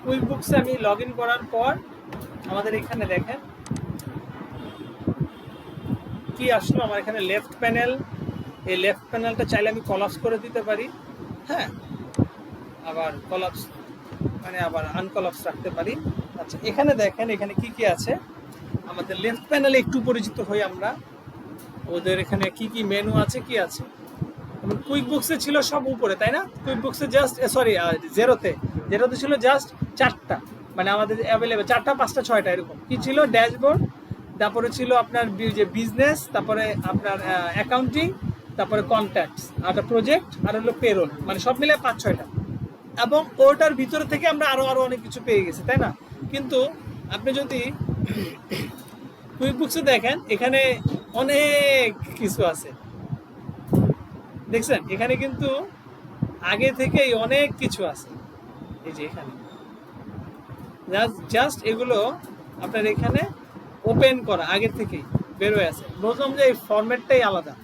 কুইকবুকসে আমি log in করার পর আমাদের এখানে দেখেন কি আসলো। আমার এখানে লেফট প্যানেল, এই লেফট প্যানেলটা চাইলে আমি কলাপস করে দিতে পারি, হ্যাঁ, আবার কলাপস মানে আবার আনকলাপস রাখতে পারি। আচ্ছা, এখানে দেখেন এখানে কি কি আছে। আমাদের লেফট প্যানেলে একটু পরিচিত হই আমরা, ওদের এখানে কি কি মেনু আছে, কি আছে। কুইকবুকসে ছিল সব উপরে, তাই না? কুইকবুকসে জাস্ট সরি জেরোতে ছিল জাস্ট 4টা, মানে আমাদের অ্যাভেলেবেল 4টা 5টা 6টা এরকম কি ছিল। ড্যাশবোর্ড, তারপরে ছিল আপনার যে বিজনেস, তারপরে আপনার অ্যাকাউন্টিং, তারপরে কন্ট্যাক্টস, আর প্রজেক্ট, আর হলো পেরোল, মানে সব মিলে 5-6টা। এবং ওটার ভিতরে থেকে আমরা আরো অনেক কিছু পেয়ে গেছি, তাই না? কিন্তু আপনি যদি কুইকবুকসে দেখেন এখানে অনেক কিছু আছে, দেখছেন? এখানে কিন্তু আগে থেকেই অনেক কিছু আছে। এই যে এখানে জাস্ট এগুলো আপনার এখানে ওপেন করা আগে থেকেই বের হয়ে আছে। বুঝলাম যে এই ফরম্যাটটাই আলাদা।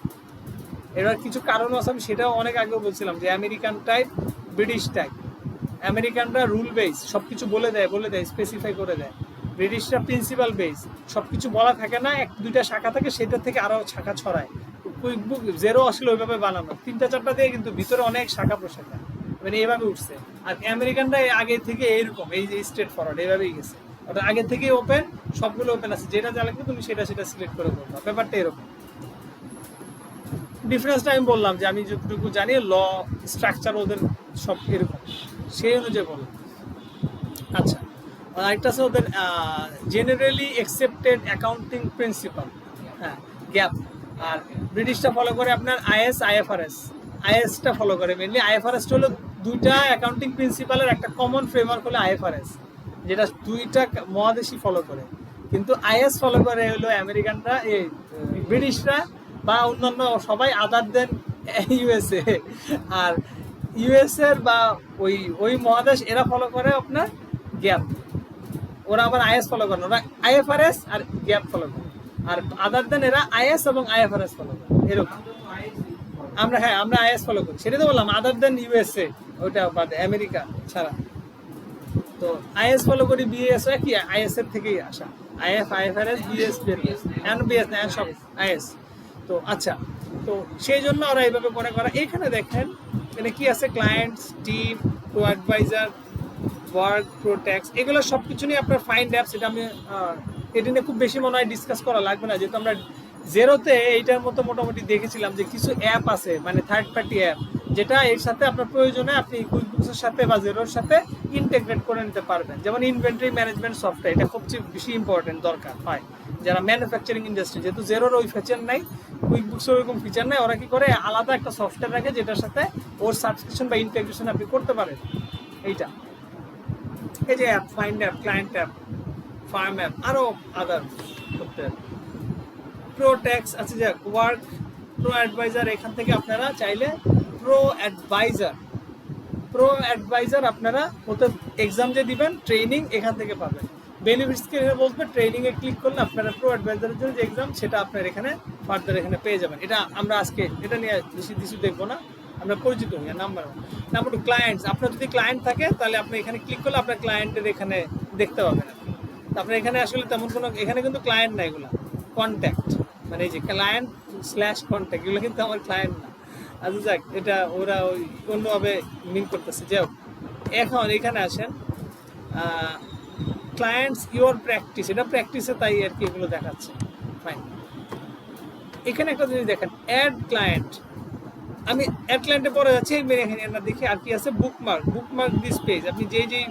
এবার কিছু কারণ আছে, আমি সেটাও অনেক আগেও বলছিলাম যে আমেরিকান টাইপ, ব্রিটিশ টাইপ। আমেরিকানরা রুল বেস, সব কিছু বলে দেয়, স্পেসিফাই করে দেয়। ব্রিটিশরা প্রিন্সিপাল বেস, সব কিছু বলা থাকে না, 1-2টা শাখা থাকে, সেটা থেকে আরও শাখা ছড়ায়। কুইকবুক জেরো আসলে ওইভাবে বানানো, 3টা-4টা দিয়ে, কিন্তু ভিতরে অনেক শাখা প্রশাখা, মানে এইভাবে উঠছে। আর আমেরিকানরা আগে থেকে এইরকম, এই যে স্ট্রেট ফরওয়ার্ড এইভাবেই গেছে। ওটা আগে থেকেই ওপেন, সবগুলো ওপেন আছে, যেটা যা লাগবে তুমি সেটা সিলেক্ট করে করবা। ব্যাপারটা এরকম। ডিফারেন্সটা আমি বললাম যে আমি যতটুকু জানি ল স্ট্রাকচার ওদের সব এরকম, সেই অনুযায়ী বললাম। আচ্ছা, আরেকটা আছে ওদের জেনারেলি অ্যাকসেপ্টেড অ্যাকাউন্টিং প্রিন্সিপাল, হ্যাঁ, গ্যাপ। আর ব্রিটিশটা ফলো করে আপনার আইএফআরএস। আইএসটা ফলো করে মেনলি। আইএফআরএসটা হলো 2টা অ্যাকাউন্টিং প্রিন্সিপালের একটা কমন ফ্রেমওয়ার্ক হলো আইএফআরএস, যেটা 2টা মহাদেশই ফলো করে। কিন্তু আইএস ফলো করে হলো আমেরিকানরা, এই ব্রিটিশরা বা অন্যান্য সবাই, আদার দেন ইউএসএ। আর ইউএসএর বা ওই মহাদেশ এরা ফলো করে আপনার গ্যাপ। ওরা আবার আইএস ফলো করে, ওরা আইএফআরএস আর গ্যাপ ফলো করে। আর আদার দেন এরা আইএস এবং আইএফআরএস ফলো করে, এরকম। আমরা আইএস ফলো করি, সেটা তো বললাম, আদার দেন ইউএসএ, ওইটা বাদে আমেরিকা ছাড়া। তো আইএস ফলো করি, বিএস কি আইএস এর থেকেই আসা, আইএফআরএস, বিএস, বিএস না সব আইএস। তো আচ্ছা, তো সেই জন্য ওরা এইভাবে মনে করা। এখানে দেখেন এখানে কি আছে, clients, team, ProAdvisor, work, প্রোটেক্স, এগুলো সব কিছু নিয়ে আপনার ফাইন্ড অ্যাপস। এটা আমি এটা নিয়ে খুব বেশি মনে হয় ডিসকাস করা লাগবে না, যেহেতু আমরা জেরোতে এইটার মতো মোটামুটি দেখেছিলাম যে কিছু অ্যাপ আছে, মানে থার্ড পার্টি অ্যাপ, যেটা এর সাথে আপনার প্রয়োজনে আপনি কুইকবুকসের সাথে বা জেরোর সাথে ইন্টিগ্রেট করে নিতে পারবেন। যেমন ইনভেন্টরি ম্যানেজমেন্ট সফটওয়্যার, এটা খুবচেয়ে বেশি ইম্পর্টেন্ট দরকার হয় যারা ম্যানুফ্যাকচারিং ইন্ডাস্ট্রি, যেহেতু জেরোর ওই ফিচার নাই, কুইকবুকসের ওরকম ফিচার নাই। ওরা কি করে, আলাদা একটা সফটওয়্যার রাখে যেটার সাথে ওর সাবস্ক্রিপশন বা ইন্টিগ্রেশন আপনি করতে পারেন। এইটা এই যে app, find app, client app, farm app, আরও আদার সফটওয়্যার। প্রোটেক্স আছে, যে ওয়ার্ক, প্রো অ্যাডভাইজার, এখান থেকে আপনারা চাইলে প্রো অ্যাডভাইজার আপনারা ওতে এক্সাম যে দিবেন, ট্রেনিং এখান থেকে পাবেন। বেনিফিটসকে বলতে ট্রেনিংয়ে ক্লিক করলে আপনারা প্রো অ্যাডভাইজারের জন্য যে এক্সাম, সেটা আপনার এখানে ফার্দার এখানে পেয়ে যাবেন। এটা আমরা আজকে এটা নিয়ে বেশি দেখবো না, আমরা পরিচিত হই। Number 2 clients. আপনার যদি ক্লায়েন্ট থাকে তাহলে আপনি এখানে ক্লিক করলে আপনার ক্লায়েন্টের এখানে দেখতে পাবেন। আপনার এখানে আসলে তেমন কোনো, এখানে কিন্তু ক্লায়েন্ট না, এগুলো কন্ট্যাক্ট, মানে এই যে ক্লায়েন্ট স্ল্যাশ কন্ট্যাক্ট, এগুলো কিন্তু আমার ক্লায়েন্ট না। আচ্ছা যাক, এটা ওরা ওই অন্যভাবে মিন করতেছে। যাও, এখন এখানে আসেন, ক্লায়েন্টস ইওর প্র্যাকটিস, এটা প্র্যাকটিসে তাই আর কি এগুলো দেখাচ্ছে। ফাইন, এখানে একটা জিনিস দেখেন, অ্যাড ক্লায়েন্ট। আমি অ্যাড ক্লায়েন্টে পরে যাচ্ছি, এখানে আমরা দেখি আর কি আছে, বুকমার্ক দিস পেজ। আপনি যেই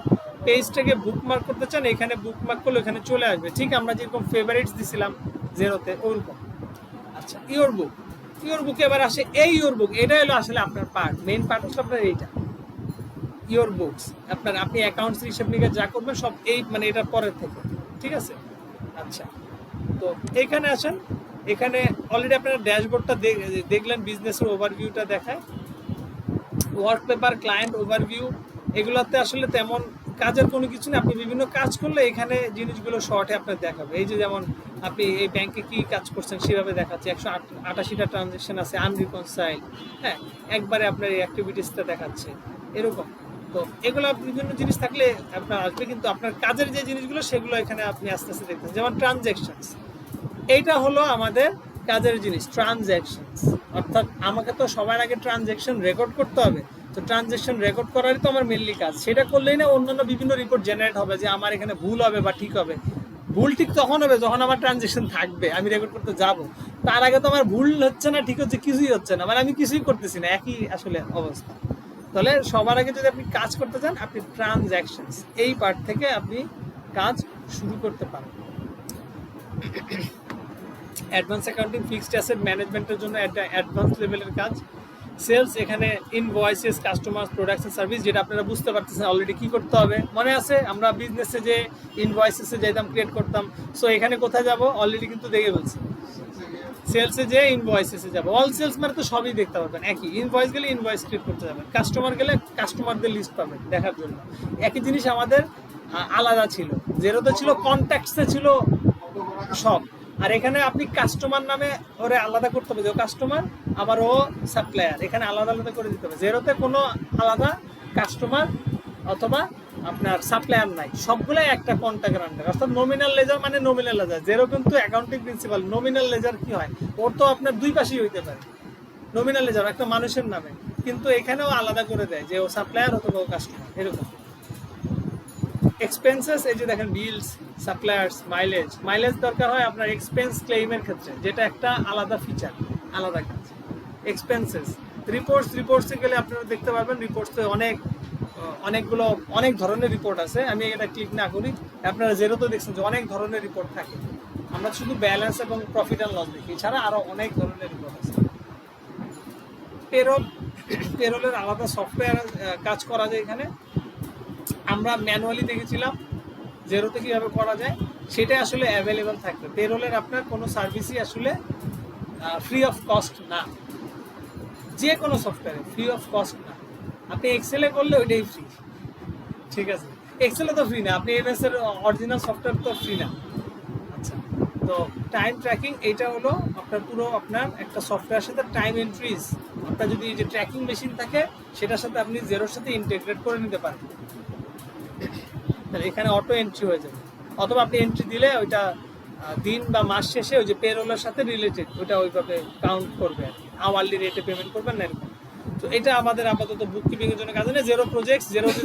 পেজটাকে বুকমার্ক করতে চান, এখানে বুকমার্ক করলে এখানে চলে আসবে, ঠিক আমরা যেরকম ফেভারিটস দিছিলাম জেরোতে ওরকম। আচ্ছা, ইওর বুক এবার আসে, এই ইওর বুক, এটা হলো আসলে আপনার পার্ট, মেইন পার্ট হচ্ছে আপনার এইটা ইওর বুকস। আপনি অ্যাকাউন্টস হিসেব নিয়ে যা করবেন সব এই, মানে এটা পরের থেকে, ঠিক আছে? আচ্ছা, তো এইখানে আসেন, এখানে অলরেডি আপনারা ড্যাশবোর্ডটা দেখলেন, বিজনেসের ওভারভিউটা দেখায়, ওয়ার্ক পেপার, ক্লায়েন্ট ওভারভিউ, এগুলোতে আসলে তেমন কাজের কোনো কিছু নেই। আপনি বিভিন্ন কাজ করলে এখানে জিনিসগুলো শর্টে আপনার দেখাবে। এই যে যেমন আপনি এই ব্যাংকে কি কাজ করছেন সেভাবে দেখাচ্ছে, 188টা ট্রানজ্যাকশন আছে আনরিকনসাইল, হ্যাঁ, একবারে আপনার এই অ্যাক্টিভিটিসটা দেখাচ্ছে, এরকম। তো এগুলো বিভিন্ন জিনিস থাকলে আপনার আসবে, কিন্তু আপনার কাজের যে জিনিসগুলো সেগুলো এখানে আপনি আস্তে আস্তে দেখতেছেন। যেমন ট্রানজ্যাকশনস, এইটা হলো আমাদের কাজের জিনিস ট্রানজ্যাকশনস, অর্থাৎ আমাকে তো সবার আগে ট্রানজ্যাকশন রেকর্ড করতে হবে। তো ট্রানজ্যাকশন রেকর্ড করারই তো আমার মেনলি কাজ। সেটা করলেই না অন্যান্য বিভিন্ন রিপোর্ট জেনারেট হবে যে আমার এখানে ভুল হবে বা ঠিক হবে। ভুল ঠিক তখন হবে যখন আমার ট্রানজ্যাকশন থাকবে, আমি রেকর্ড করতে যাব। তার আগে তো আমার ভুল হচ্ছে না, ঠিক হচ্ছে, কিছুই হচ্ছে না, মানে আমি কিছুই করতেছি না, একই আসলে অবস্থা। তাহলে সবার আগে যদি আপনি কাজ করতে চান, আপনি ট্রানজ্যাকশনস এই পার্ট থেকে আপনি কাজ শুরু করতে পারেন। অ্যাডভান্স অ্যাকাউন্টিং ফিক্সড অ্যাসেট ম্যানেজমেন্টের জন্য একটা অ্যাডভান্স লেভেলের কাজ। সেলস, এখানে ইনভয়েসেস, কাস্টমার, প্রোডাকশন, সার্ভিস, যেটা আপনারা বুঝতে পারতেছেন অলরেডি কি করতে হবে। মনে আছে আমরা বিজনেসে যে ইনভয়েসেসে যেতাম, ক্রিয়েট করতাম। সো এখানে কোথায় যাব অলরেডি কিন্তু দেখে বলছি, সেলসে যে ইনভয়েসেসে যাব। অল সেলস মানে তো সবই দেখতে পাবেন একই। ইনভয়েস গেলে ইনভয়েস ক্রিয়েট করতে যাবেন, কাস্টমার গেলে কাস্টমারদের লিস্ট পাবেন দেখার জন্য। একই জিনিস আমাদের আলাদা ছিল। যেরোতে ছিল কন্ট্যাক্টসে ছিল সব, আর এখানে আপনি কাস্টমার নামে ওরে আলাদা করতে হবে, যে ও কাস্টমার আবার ও সাপ্লায়ার, এখানে আলাদা আলাদা করে দিতে হবে। যেরোতে কোনো আলাদা কাস্টমার অথবা আপনার সাপ্লায়ার নাই, সবগুলাই একটা কন্ট্যাক্টের আন্ডার। অর্থাৎ নমিনাল লেজার মানে নমিনাল লেজার। যেরো কিন্তু অ্যাকাউন্টিং প্রিন্সিপাল, নমিনাল লেজার কি হয়, ওর তো আপনার দুই পাশেই হইতে পারে। নমিনাল লেজার একটা মানুষের নামে, কিন্তু এখানেও আলাদা করে দেয় যে ও সাপ্লায়ার অথবা ও কাস্টমার, এরকম। এক্সপেন্সেস, এই যে দেখেন বিলস, সাপ্লায়ার্স, মাইলেজ। মাইলেজ দরকার হয় আপনার এক্সপেন্স ক্লেইমের ক্ষেত্রে, যেটা একটা আলাদা ফিচার, আলাদা কাজ। এক্সপেন্সেস, রিপোর্টসে গেলে আপনারা দেখতে পারবেন রিপোর্টসে অনেকগুলো অনেক ধরনের রিপোর্ট আছে। আমি এটা ক্লিক না করি, আপনারা যেরকম দেখছেন যে অনেক ধরনের রিপোর্ট থাকে। আমরা শুধু ব্যালেন্স এবং প্রফিট অ্যান্ড লস দেখি, এছাড়া আরো অনেক ধরনের রিপোর্ট আছে। পেরোলের আলাদা সফটওয়্যার কাজ করা যায় এখানে। আমরা ম্যানুয়ালি দেখেছিলাম যেরোতে কীভাবে করা যায়, সেটা আসলে অ্যাভেলেবেল থাকবে। পেরোলের আপনার কোনো সার্ভিসই আসলে ফ্রি অফ কস্ট না, যে কোনো সফটওয়্যারে ফ্রি অফ কস্ট না। আপনি এক্সেলে করলে ওইটাই ফ্রি, ঠিক আছে। এক্সেলে তো ফ্রি না, আপনি এমএস এর অরিজিনাল সফটওয়্যার তো ফ্রি না। আচ্ছা, তো টাইম ট্র্যাকিং, এইটা হলো আপনার পুরো আপনার একটা সফটওয়্যারের সাথে টাইম এন্ট্রিজ। আপনার যদি এই যে ট্র্যাকিং মেশিন থাকে, সেটার সাথে আপনি জেরোর সাথে ইন্টিগ্রেট করে নিতে পারেন, তাহলে এখানে অটো এন্ট্রি হয়ে যাবে। অথবা আপনি এন্ট্রি দিলে ওইটা দিন বা মাস শেষে ওই যে পেরোলের সাথে রিলেটেড ওইটা ওইভাবে কাউন্ট করবে, আওয়ারলি রেটে পেমেন্ট করবেন না এরকম। তো এটা আমাদের আপাতত বুক কিপিং এর জন্য কাজ নেই। যেরো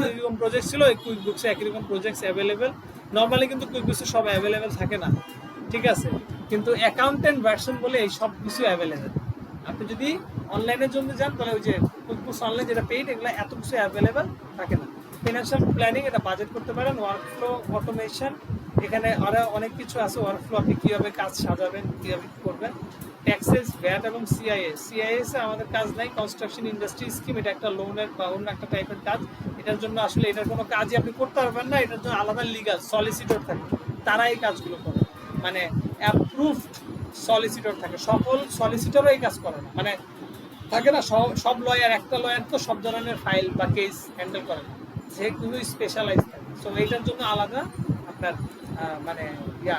যেরকম প্রজেক্ট ছিল, এই কুইক বুকসে একই রকম প্রজেক্টস অ্যাভেলেবেল। নর্মালি কিন্তু কুইক বুকসে সব অ্যাভেলেবেল থাকে না, ঠিক আছে, কিন্তু অ্যাকাউন্টেন্ট ভার্সন বলে এই সব কিছু অ্যাভেলেবেল। আপনি যদি অনলাইনের জন্য যান, তাহলে ওই যে কুইক বুকস অনলাইন যেটা পেইড, এগুলো এত কিছু অ্যাভেলেবেল থাকে না। ফিনান্সিয়াল প্ল্যানিং, এটা বাজেট করতে পারেন। ওয়ার্কফ্লো অটোমেশন, এখানে আরও অনেক কিছু আছে। ওয়ার্কফ্লো, আপনি কীভাবে কাজ সাজাবেন, কীভাবে করবেন। ট্যাক্সেস, ভ্যাট এবং সিআইএস এ আমাদের কাজ নাই। কনস্ট্রাকশন ইন্ডাস্ট্রি স্কিম, এটা একটা লোনের বা অন্য একটা টাইপের কাজ। এটার জন্য আসলে এটার কোনো কাজই আপনি করতে পারবেন না, এটার জন্য আলাদা লিগাল সলিসিটর থাকে, তারা এই কাজগুলো করে, মানে অ্যাপ্রুভড সলিসিটর থাকে। সকল সলিসিটরও এই কাজ করে না, মানে থাকে না সব লয়ার, একটা লয়ার তো সব ধরনের ফাইল বা কেস হ্যান্ডেল করে না, যেগুলো স্পেশালাইজ থাকে। সো এইটার জন্য আলাদা আপনার মানে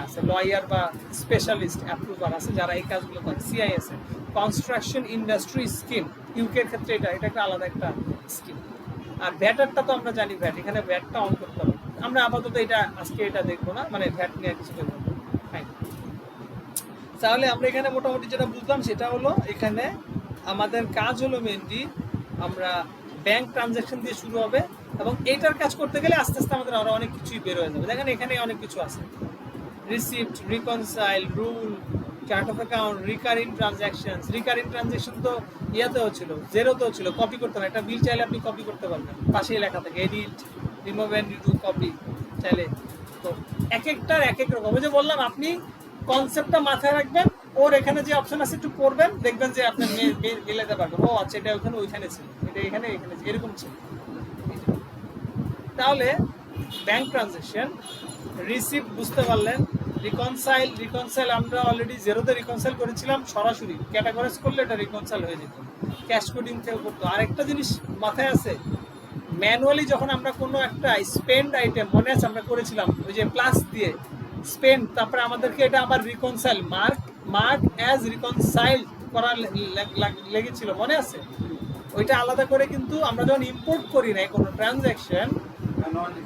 আছে লয়ার বা স্পেশালিস্ট অ্যাপ্রুভার আছে, যারা এই কাজগুলো করে। CIS a construction industry scheme, ইউকের ক্ষেত্রে এটা একটা আলাদা একটা স্কিম। আর ভ্যাটারটা তো আমরা জানি, ভ্যাট, এখানে ভ্যাটটা অন করতে হবে। আমরা আপাতত এটা আজকে এটা দেখবো না, মানে ভ্যাট নিয়ে কিছু দেখবো। তাহলে আমরা এখানে মোটামুটি যেটা বুঝলাম সেটা হলো, এখানে আমাদের কাজ হলো মেনলি আমরা ব্যাংক ট্রানজ্যাকশন দিয়ে শুরু হবে, এবং এইটার কাজ করতে গেলে আস্তে আস্তে আমাদের আরো অনেক কিছুই বের হয়ে যাবে। দেখেন এখানে অনেক কিছু আছে, receipt, reconcile, rule, chart of account, recurring transaction তো ইয়াতেও ছিল, জেরোতেও ছিল, কপি করতে হবে। একটা বিল চাইলে আপনি কপি করতে পারবেন, পাশেই লেখা থাকে edit, remove and redo, copy চাইলে। তো এক একটার এক এক রকম। ওই যে বললাম, আপনি কনসেপ্টটা মাথায় রাখবেন, ওর এখানে যে অপশন আছে একটু পড়বেন, দেখবেন যে আপনি মিলাতে পারবেন। ও আচ্ছা, এটা ওইখানে ছিল, এটা এখানে এরকম ছিল। তাহলে ব্যাংক ট্রানজ্যাকশন, রিসিপ্ট বুঝতে পারলেন। রিকনসাইল আমরা অলরেডি জেরোতে রিকনসাইল করেছিলাম, সরাসরি ক্যাটাগরাইজ করলে এটা রিকনসাইল হয়ে যেত, ক্যাশ কোডিং থেকে করতো। আরেকটা জিনিস মাথায় আছে, ম্যানুয়ালি যখন আমরা কোনো একটা স্পেন্ড আইটেম, মনে আছে আমরা করেছিলাম ওই যে প্লাস দিয়ে স্পেন্ড, তারপরে আমাদেরকে এটা আবার রিকনসাইল মার্ক অ্যাজ রিকনসাইল করা লেগেছিল, মনে আছে? ওইটা আলাদা করে কিন্তু আমরা যখন ইম্পোর্ট করি না কোনো ট্রানজ্যাকশন,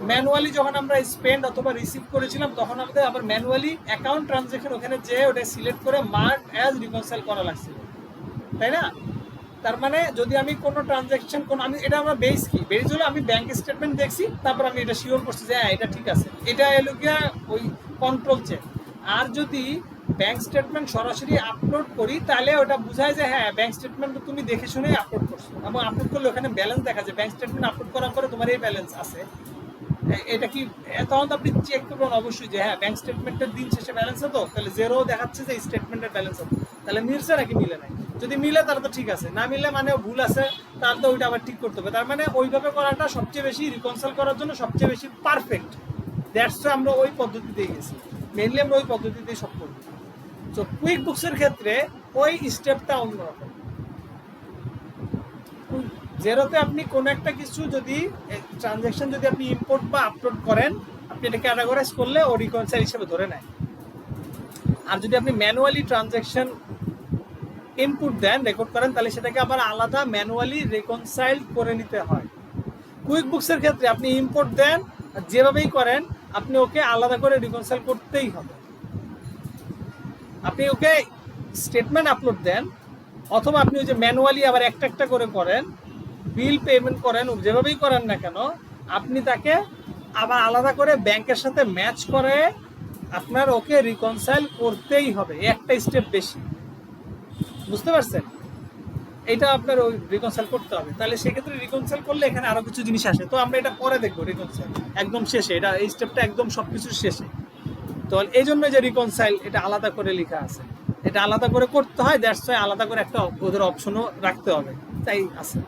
ম্যানুয়ালি যখন আমরা স্পেন্ড অথবা রিসিভ করেছিলাম তখন আমাদের আবার ম্যানুয়ালি অ্যাকাউন্ট ট্রানজ্যাকশন ওখানে যে ওটা সিলেক্ট করে মার্ক অ্যাজ রিকনসাইল করা লাগছিল, তাই না? তার মানে যদি আমি কোনো ট্রানজ্যাকশন আমি এটা আমার বেস কি, বেস হলো আমি ব্যাংক স্টেটমেন্ট দেখছি, তারপর আমি এটা শিওর করছি যে হ্যাঁ এটা ঠিক আছে, এটা এলো গিয়া ওই কন্ট্রোল চেক। আর যদি ব্যাংক স্টেটমেন্ট সরাসরি আপলোড করি তাহলে ওটা বোঝায় যে হ্যাঁ ব্যাংক স্টেটমেন্ট তুমি দেখে শুনে আপলোড করছো, এবং আপলোড করলে ওখানে ব্যালেন্স দেখা যায়, ব্যাংক স্টেটমেন্ট আপলোড করার পরে তোমার এই ব্যালেন্স আছে। এটা কি তখন তো আপনি চেক করবেন অবশ্যই যে হ্যাঁ ব্যাংক স্টেটমেন্টের দিন শেষে ব্যালেন্স হতো, তাহলে জেরো দেখাচ্ছে যে স্টেটমেন্টের ব্যালেন্স হতো, তাহলে মিলছে নাকি মিলে নাই? যদি মিলে তাহলে তো ঠিক আছে, না মিলে মানে ভুল আছে, তাহলে তো ওইটা আবার ঠিক করতে হবে। তার মানে ওইভাবে করাটা সবচেয়ে বেশি রিকনসাইল করার জন্য সবচেয়ে বেশি পারফেক্ট। দ্যাটস আমরা ওই পদ্ধতিতেই গেছি, মেনলি আমরা ওই পদ্ধতিতেই সব করি। তো কুইক বুকসের ক্ষেত্রে ওই স্টেপটা অন্যরকম। জেরোতে আপনি কোনো একটা কিছু যদি ট্রানজ্যাকশন যদি আপনি ইম্পোর্ট বা আপলোড করেন, আপনি এটা ক্যাটাগরাইজ করলে ও রিকনসাইল হিসেবে ধরে নেয়। আর যদি আপনি ম্যানুয়ালি ট্রানজ্যাকশন ইনপুট দেন, রেকর্ড করেন, তাহলে সেটাকে আবার আলাদা ম্যানুয়ালি রিকনসাইল করে নিতে হয়। কুইক বুকসের ক্ষেত্রে আপনি ইম্পোর্ট দেন, যেভাবেই করেন আপনি ওকে আলাদা করে রিকনসাইল করতেই হবে। আপনি ওকে স্টেটমেন্ট আপলোড দেন, অথবা আপনি ওই যে ম্যানুয়ালি আবার একটা একটা করে করেন, বিল পেমেন্ট করেন, যেভাবেই করেন না কেন আপনি তাকে আবার আলাদা করে ব্যাংকের সাথে ম্যাচ করে আপনার ওকে রিকনসাইল করতেই হবে, একটা স্টেপ বেশি। বুঝতে পারছেন? এটা আপনার ওই রিকনসাইল করতে হবে। তাহলে সেক্ষেত্রে রিকনসাইল করলে এখানে আরো কিছু জিনিস আসে, তো আমরা এটা পরে দেখবো। রিকনসাইল একদম শেষে, এটা এই স্টেপটা একদম সবকিছুর শেষে। তো এই জন্য যে রিকনসাইল এটা আলাদা করে লেখা আছে, এটা আলাদা করে করতে হয়, দ্যাটস ওয়াই আলাদা করে একটা ওদের অপশনও রাখতে হবে, তাই আছে।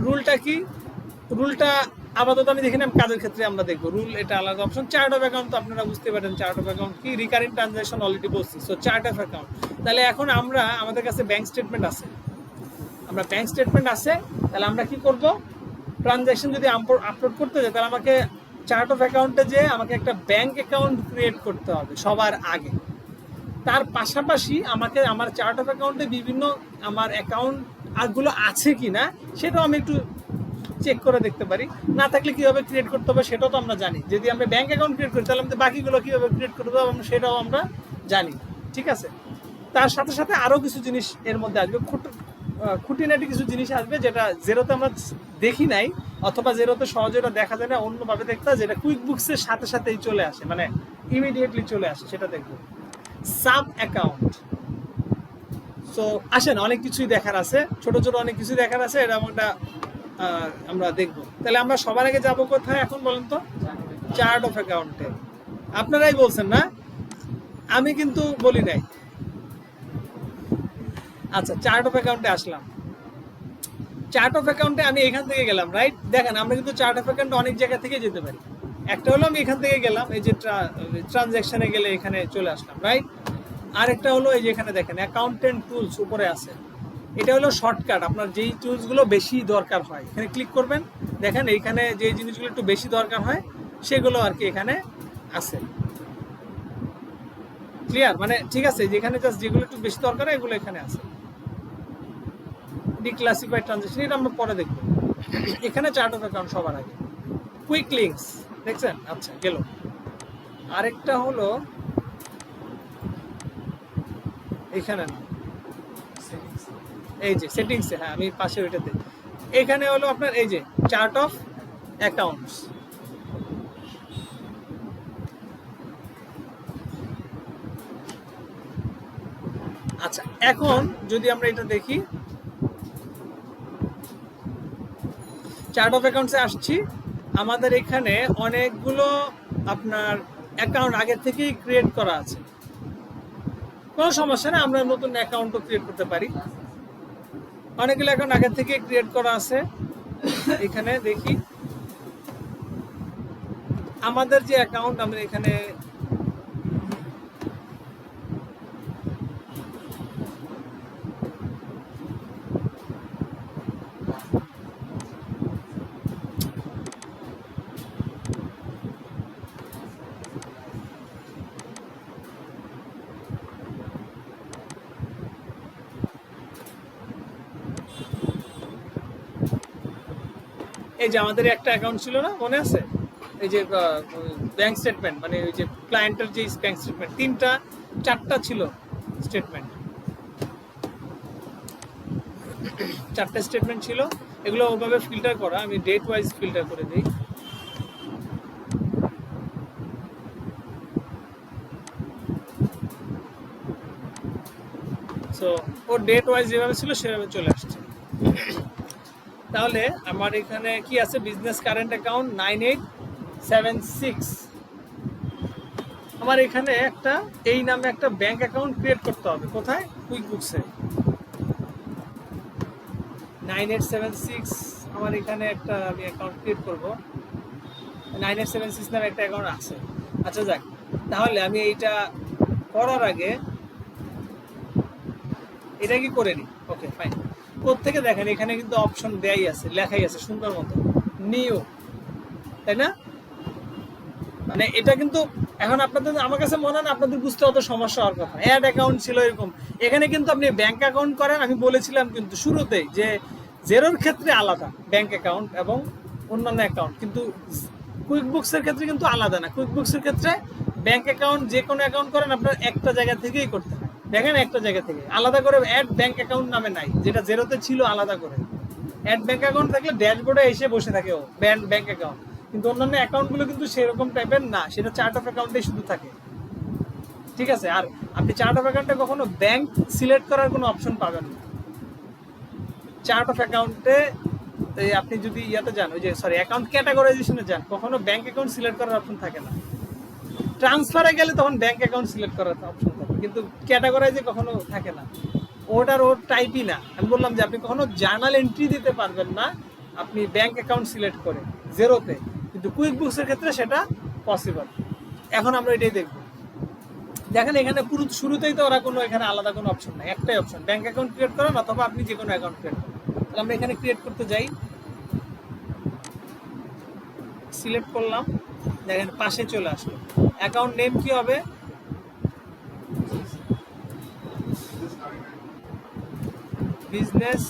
রুলটা কি? রুলটা আপাতত আমি দেখি না, কাজের ক্ষেত্রে আমরা দেখবো রুল, এটা আলাদা অপশন। চার্ট অফ অ্যাকাউন্ট তো আপনারা বুঝতে পারেন, চার্ট অফ অ্যাকাউন্ট কি, রিকারিং ট্রানজাকশন অলরেডি বলছি। সো চার্ট অফ অ্যাকাউন্ট, তাহলে এখন আমাদের কাছে ব্যাংক স্টেটমেন্ট আছে, তাহলে আমরা কি করব? ট্রানজাকশন যদি আপলোড করতে যাই তাহলে আমাকে চার্ট অফ অ্যাকাউন্টে যে আমাকে একটা ব্যাংক অ্যাকাউন্ট ক্রিয়েট করতে হবে সবার আগে। তার পাশাপাশি আমাকে আমার চার্ট অফ অ্যাকাউন্টে বিভিন্ন আমার অ্যাকাউন্ট গুলো আছে কিনা সেটাও আমি একটু চেক করে দেখতে পারি। না থাকলে কিভাবে ক্রিয়েট করতে হবে সেটাও তো আমরা জানি। যদি আমরা ব্যাংক অ্যাকাউন্ট ক্রিয়েট করি তাহলে আমাদের বাকিগুলো কিভাবে ক্রিয়েট করতে হবে সেটাও আমরা জানি, ঠিক আছে? তার সাথে সাথে আরো কিছু জিনিস এর মধ্যে আসবে, খুঁটিনাটি কিছু জিনিস আসবে যেটা জেরোতে আমরা দেখি নাই, অথবা জেরোতে সহজে এটা দেখা যায় না, অন্যভাবে দেখতে হয়, যেটা কুইক বুকসের সাথে সাথেই চলে আসে, মানে ইমিডিয়েটলি চলে আসে, সেটা দেখবো। Sub account. সো আসেন, অনেক কিছুই দেখার আছে, ছোট ছোট অনেক কিছুই দেখার আছে, এটা আমরা দেখবো। তাহলে আমরা সবার আগে যাবো কোথায় এখন বলেন তো? চার্ট অফ অ্যাকাউন্টে। আপনারাই বলছেন না, আমি কিন্তু বলি নাই। আচ্ছা, চার্ট অফ অ্যাকাউন্টে আসলাম। চার্ট অফ অ্যাকাউন্টে আমি এখান থেকে গেলাম, রাইট? দেখেন আমরা কিন্তু চার্ট অফ অ্যাকাউন্টে অনেক জায়গা থেকে যেতে পারি। একটা হলো আমি এখান থেকে গেলাম, এই যে ট্রানজ্যাকশনে গেলে এখানে চলে আসলাম, রাইট? আরেকটা হলো এই যে এখানে দেখেন অ্যাকাউন্টেন্ট টুলস উপরে আছে, এটা হলো শর্টকাট। আপনার যেই টুলসগুলো বেশি দরকার হয় এখানে ক্লিক করবেন, দেখেন এইখানে যে জিনিসগুলো একটু বেশি দরকার হয় সেগুলো আর কি এখানে আছে। ক্লিয়ার? মানে ঠিক আছে, যেখানে জাস্ট যেগুলো একটু বেশি দরকার হয় এগুলো এখানে আছে। ডিক্লাসিফাইড ট্রানজাকশন এটা আমরা পরে দেখবো। এখানে চার্ট অফ অ্যাকাউন্ট সবার আগে। কুইক লিঙ্কস দেখছেন? আচ্ছা, গেল। আরেকটা হলো এখানে না, এই যে সেটিংসে, হ্যাঁ আমি পাশে ওইটাতে, এখানে হলো আপনার এই যে চার্ট অফ অ্যাকাউন্টস। আচ্ছা, এখন যদি আমরা এটা দেখি, চার্ট অফ অ্যাকাউন্টসে আসছি, আমাদের এখানে অনেকগুলো আপনার অ্যাকাউন্ট আগে থেকেই ক্রিয়েট করা আছে, কোনো সমস্যা না, আমরা নতুন অ্যাকাউন্টও ক্রিয়েট করতে পারি। অনেকগুলো অ্যাকাউন্ট আগে থেকে ক্রিয়েট করা আছে। এখানে দেখি আমাদের যে অ্যাকাউন্ট, আমরা এখানে এই যে আমাদের একটা অ্যাকাউন্ট ছিল না, মনে আছে? এই যে ব্যাংক স্টেটমেন্ট, মানে ওই যে ক্লায়েন্টের যে ব্যাংক স্টেটমেন্ট, 4টা ছিল স্টেটমেন্ট, 4টা স্টেটমেন্ট ছিল। এগুলো ওভাবে ফিল্টার করা, আমি ডেট ওয়াইজ ফিল্টার করে দিই। সো ও ডেট ওয়াইজ যেভাবে ছিল সেভাবে চলে আসছে। তাহলে আমার এখানে কি আছে? Business current account 9876। আমার এখানে একটা এই নামে একটা ব্যাংক অ্যাকাউন্ট ক্রিয়েট করতে হবে। কোথায়? Quick books. 9876 আমার এখানে একটা আমি অ্যাকাউন্ট ক্রিয়েট করব। 9876 নামে একটা অ্যাকাউন্ট আছে। আচ্ছা যাক, তাহলে আমি এইটা করার আগে এটা কি করে নিই। Okay fine. প্রত্যেকে দেখেন এখানে কিন্তু অপশন দেয়াই আছে, লেখাই আছে সুন্দর মতো, নিউ, তাই না? মানে এটা কিন্তু এখন আপনাদের, আমার কাছে মনে হয় না আপনাদের বুঝতে অত সমস্যা হওয়ার কথা। অ্যাড অ্যাকাউন্ট ছিল এরকম, এখানে কিন্তু আপনি ব্যাংক অ্যাকাউন্ট করেন। আমি বলেছিলাম কিন্তু শুরুতেই যে জেরোর ক্ষেত্রে আলাদা ব্যাংক অ্যাকাউন্ট এবং অন্যান্য অ্যাকাউন্ট, কিন্তু কুইক বুকসের ক্ষেত্রে কিন্তু আলাদা না। কুইক বুকসের ক্ষেত্রে ব্যাংক অ্যাকাউন্ট যে কোনো অ্যাকাউন্ট করেন আপনার একটা জায়গা থেকেই করতে হয়। দেখেন একটা জায়গা থেকে আলাদা করে অ্যাড ব্যাংক অ্যাকাউন্ট নামে নাই, যেটা জেরোতে ছিল আলাদা করে। অ্যাড ব্যাংক অ্যাকাউন্ট থাকলে ড্যাশবোর্ডে এসে বসে থাকে ও ব্যাংক অ্যাকাউন্ট, কিন্তু অন্যান্য অ্যাকাউন্টগুলো কিন্তু সেরকম টাইপের না, সেটা চার্ট অফ অ্যাকাউন্টে শুধু থাকে। ঠিক আছে? আর আপনি চার্ট অফ অ্যাকাউন্টে কখনো ব্যাংক সিলেক্ট করার কোনো অপশন পাবেন না। চার্ট অফ অ্যাকাউন্টে আপনি যদি ইয়াতে যান, ওই যে সরি অ্যাকাউন্ট ক্যাটাগরাইজেশনে যান, কখনো ব্যাংক অ্যাকাউন্ট সিলেক্ট করার অপশন থাকে না। ট্রান্সফারে গেলে তখন ব্যাংক অ্যাকাউন্ট সিলেক্ট করার অপশন থাকে, কিন্তু ক্যাটাগরাইজে কখনো থাকে না। ওটার ওর টাইপই না। আমি বললাম যে আপনি কখনো জার্নাল এন্ট্রি দিতে পারবেন না আপনি ব্যাংক অ্যাকাউন্ট সিলেক্ট করে জেরোতে, কিন্তু কুইক বুকসের ক্ষেত্রে সেটা পসিবল। এখন আমরা এটাই দেখব। দেখেন এখানে পুরো শুরুতেই তো ওরা কোনো এখানে আলাদা কোনো অপশন নাই, একটাই অপশন ব্যাংক অ্যাকাউন্ট ক্রিয়েট করেন অথবা আপনি যে কোনো অ্যাকাউন্ট ক্রিয়েট করেন। তাহলে আমরা এখানে ক্রিয়েট করতে যাই, সিলেক্ট করলাম, দেখেন পাশে চলে আসলো। অ্যাকাউন্ট নেম কি হবে? বিজনেস,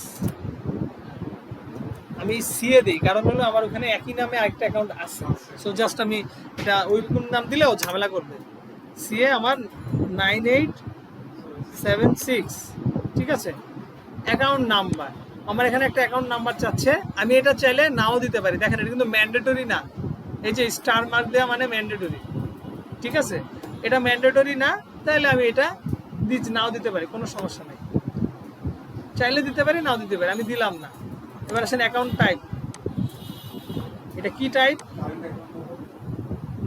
আমি সিএ দিই, কারণ হলো আমার ওখানে একই নামে আরেকটা অ্যাকাউন্ট আছে। সো জাস্ট আমি এটা ওইরকম নাম দিলেও ঝামেলা করবে। সিএ আমার 9876, ঠিক আছে। অ্যাকাউন্ট নাম্বার, আমার এখানে একটা অ্যাকাউন্ট নাম্বার চাচ্ছে, আমি এটা চাইলে নাও দিতে পারি। দেখেন এটা কিন্তু ম্যান্ডেটরি না, এই যে স্টার মার্ক দেওয়া মানে ম্যান্ডেটরি, ঠিক আছে। এটা ম্যান্ডেটরি না, তাহলে আমি এটা নাও দিতে পারি, কোনো সমস্যা নেই। চাইলে দিতে পারি, নাও দিতে পারি, আমি দিলাম না। এবার আসেন অ্যাকাউন্ট টাইপ, এটা কি টাইপ?